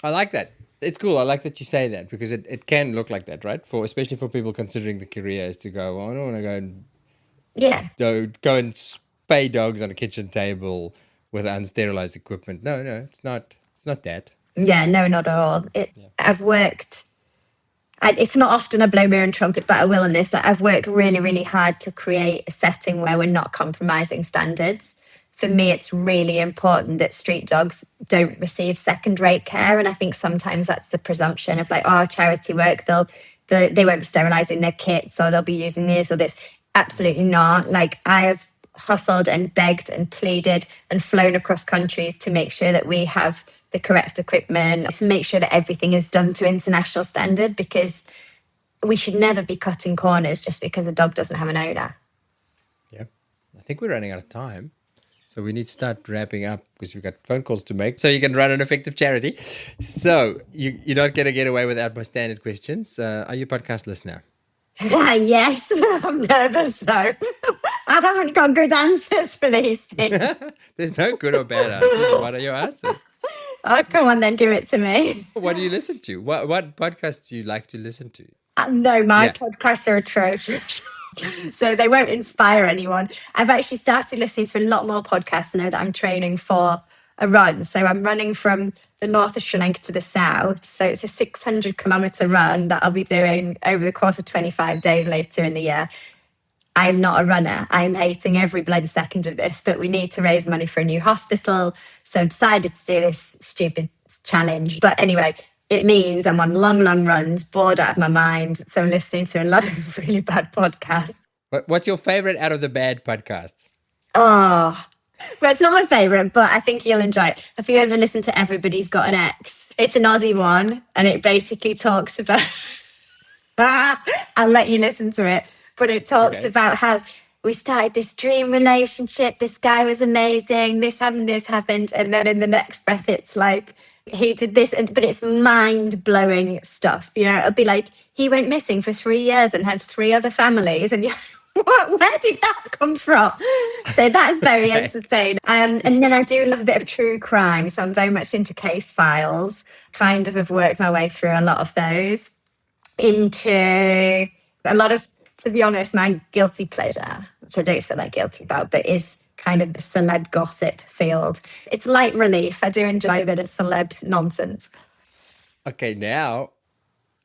I like that. It's cool. I like that you say that, because it can look like that, right? Especially for people considering the career is to go, well, I don't want to go and go and spay dogs on a kitchen table with unsterilized equipment. No, it's not that. Yeah, no, not at all. I've worked It's not often I blow my own trumpet, but I will on this. I've worked really, really hard to create a setting where we're not compromising standards. For me, it's really important that street dogs don't receive second-rate care, and I think sometimes that's the presumption of like, oh, charity work, they won't be sterilising their kits, or they'll be using this or this. Absolutely not. Like, I have hustled and begged and pleaded and flown across countries to make sure that we have the correct equipment, to make sure that everything is done to international standard, because we should never be cutting corners just because the dog doesn't have an owner. Yeah. I think we're running out of time. So we need to start wrapping up because you've got phone calls to make so you can run an effective charity. So you're not going to get away without my standard questions. Are you a podcast listener? Yes, I'm nervous though. I haven't got good answers for these things. There's no good or bad answers. What are your answers? Oh, come on then, give it to me. What do you listen to? What podcasts do you like to listen to? No, my podcasts are atrocious. So they won't inspire anyone. I've actually started listening to a lot more podcasts now that I'm training for a run. So I'm running from the north of Sri Lanka to the south. So it's a 600-kilometre run that I'll be doing over the course of 25 days later in the year. I'm not a runner. I'm hating every bloody second of this, but we need to raise money for a new hospital. So I decided to do this stupid challenge. But anyway, it means I'm on long, long runs, bored out of my mind. So I'm listening to a lot of really bad podcasts. What's your favorite out of the bad podcasts? Oh, well, it's not my favorite, but I think you'll enjoy it. Have you ever listened to Everybody's Got an Ex? It's an Aussie one, and it basically talks about... I'll let you listen to it. But it talks about how we started this dream relationship. This guy was amazing. This happened. And then in the next breath, it's like, he did this. But it's mind-blowing stuff. You know, it'll be like, he went missing for 3 years and had 3 other families. And you're where did that come from? So that's very entertaining. And then I do love a bit of true crime. So I'm very much into case files. Kind of have worked my way through a lot of those. Into a lot of, to be honest, my guilty pleasure, which I don't feel like guilty about, but is kind of the celeb gossip field. It's light relief. I do enjoy a bit of celeb nonsense. Okay, now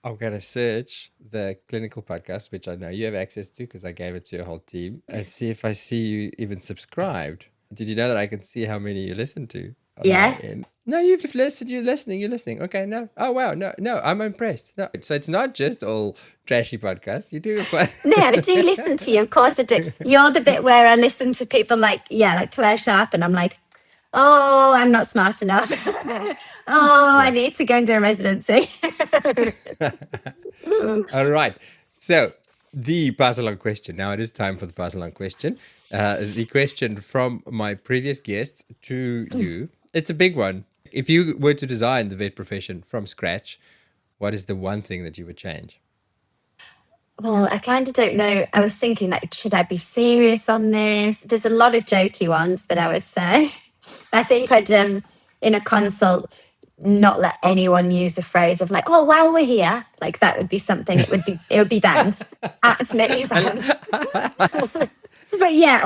I'm going to search the clinical podcast, which I know you have access to because I gave it to your whole team, and see if I see you even subscribed. Did you know that I can see how many you listen to? Yeah. No, you've listened. You're listening. Okay, no. Oh, wow. No, I'm impressed. No, so it's not just all trashy podcasts. You do. No, I do listen to you. Of course I do. You're the bit where I listen to people like Claire Sharp, and I'm like, oh, I'm not smart enough. I need to go and do a residency. All right. So the pass along question. Now it is time for the pass along question. The question from my previous guest to you. It's a big one. If you were to design the vet profession from scratch, what is the one thing that you would change? Well, I kind of don't know. I was thinking, like, should I be serious on this? There's a lot of jokey ones that I would say. I think I'd, in a consult, not let anyone use the phrase of like, oh, while we're here. Like, that would be something, it would be banned. Absolutely banned. But yeah,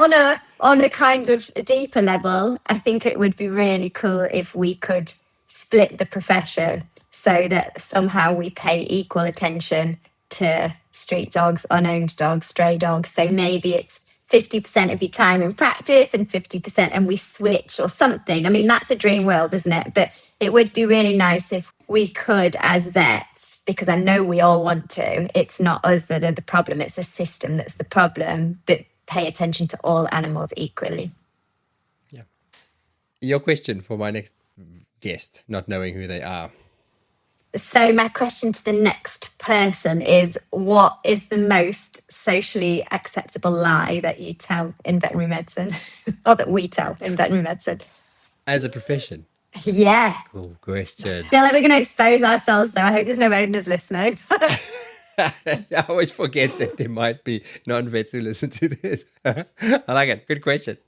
on a kind of deeper level, I think it would be really cool if we could split the profession so that somehow we pay equal attention to street dogs, unowned dogs, stray dogs. So maybe it's 50% of your time in practice and 50% and we switch or something. I mean, that's a dream world, isn't it? But it would be really nice if we could, as vets, because I know we all want to. It's not us that are the problem, it's the system that's the problem, but pay attention to all animals equally. Yeah. Your question for my next guest, not knowing who they are. So my question to the next person is, what is the most socially acceptable lie that you tell in veterinary medicine? Or that we tell in veterinary medicine? As a profession? Yeah. Cool question. I feel like we're going to expose ourselves, though. I hope there's no owners listening. I always forget that there might be non-vets who listen to this. I like it. Good question.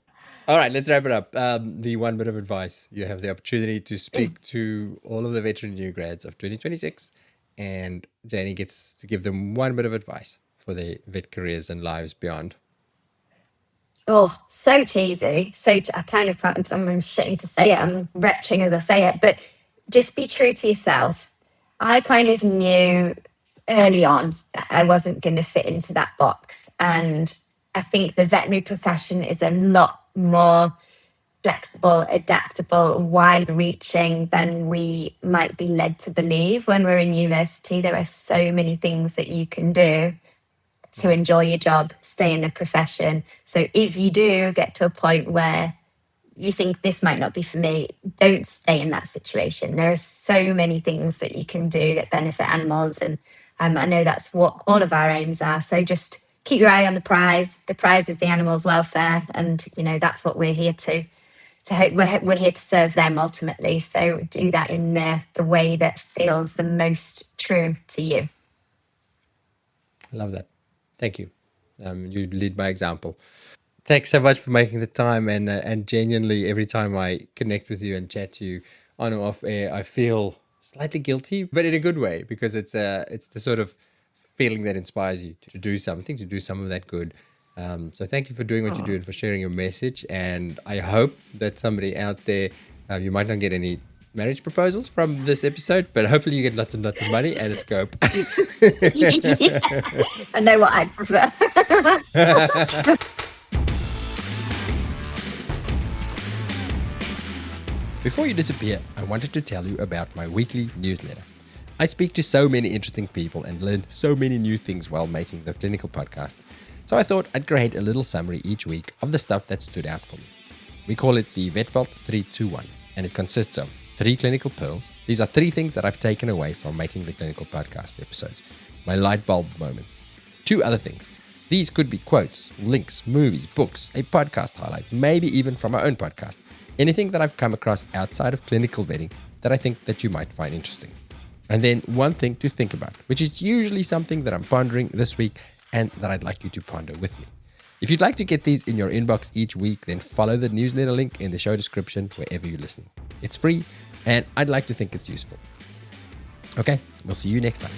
All right, let's wrap it up. The one bit of advice. You have the opportunity to speak to all of the veterinary new grads of 2026, and Janey gets to give them one bit of advice for their vet careers and lives beyond. Oh, so cheesy. I kind of can't, I'm shitting to say it. I'm retching as I say it, but just be true to yourself. I kind of knew early on that I wasn't going to fit into that box. And I think the veterinary profession is a lot more flexible, adaptable, wide reaching than we might be led to believe when we're in university. There are so many things that you can do to enjoy your job, stay in the profession. So if you do get to a point where you think this might not be for me, don't stay in that situation. There are so many things that you can do that benefit animals. And I know that's what all of our aims are. So just keep your eye on the prize. The prize is the animal's welfare. And, that's what we're here to hope. We're here to serve them ultimately. So do that in the way that feels the most true to you. I love that. Thank you. You lead by example. Thanks so much for making the time, and genuinely, every time I connect with you and chat to you on or off air, I feel slightly guilty, but in a good way, because it's the sort of feeling that inspires you to do something, to do some of that good. So thank you for doing what you do and for sharing your message. And I hope that somebody out there, you might not get any marriage proposals from this episode, but hopefully you get lots and lots of money and a scope. I know what I'd prefer. Before you disappear, I wanted to tell you about my weekly newsletter. I speak to so many interesting people and learn so many new things while making the clinical podcasts. So I thought I'd create a little summary each week of the stuff that stood out for me. We call it the VetVault 321, and it consists of 3 clinical pearls. These are 3 things that I've taken away from making the clinical podcast episodes. My light bulb moments. 2 other things. These could be quotes, links, movies, books, a podcast highlight, maybe even from my own podcast. Anything that I've come across outside of clinical vetting that I think that you might find interesting. And then 1 thing to think about, which is usually something that I'm pondering this week and that I'd like you to ponder with me. If you'd like to get these in your inbox each week, then follow the newsletter link in the show description wherever you're listening. It's free, and I'd like to think it's useful. Okay, we'll see you next time.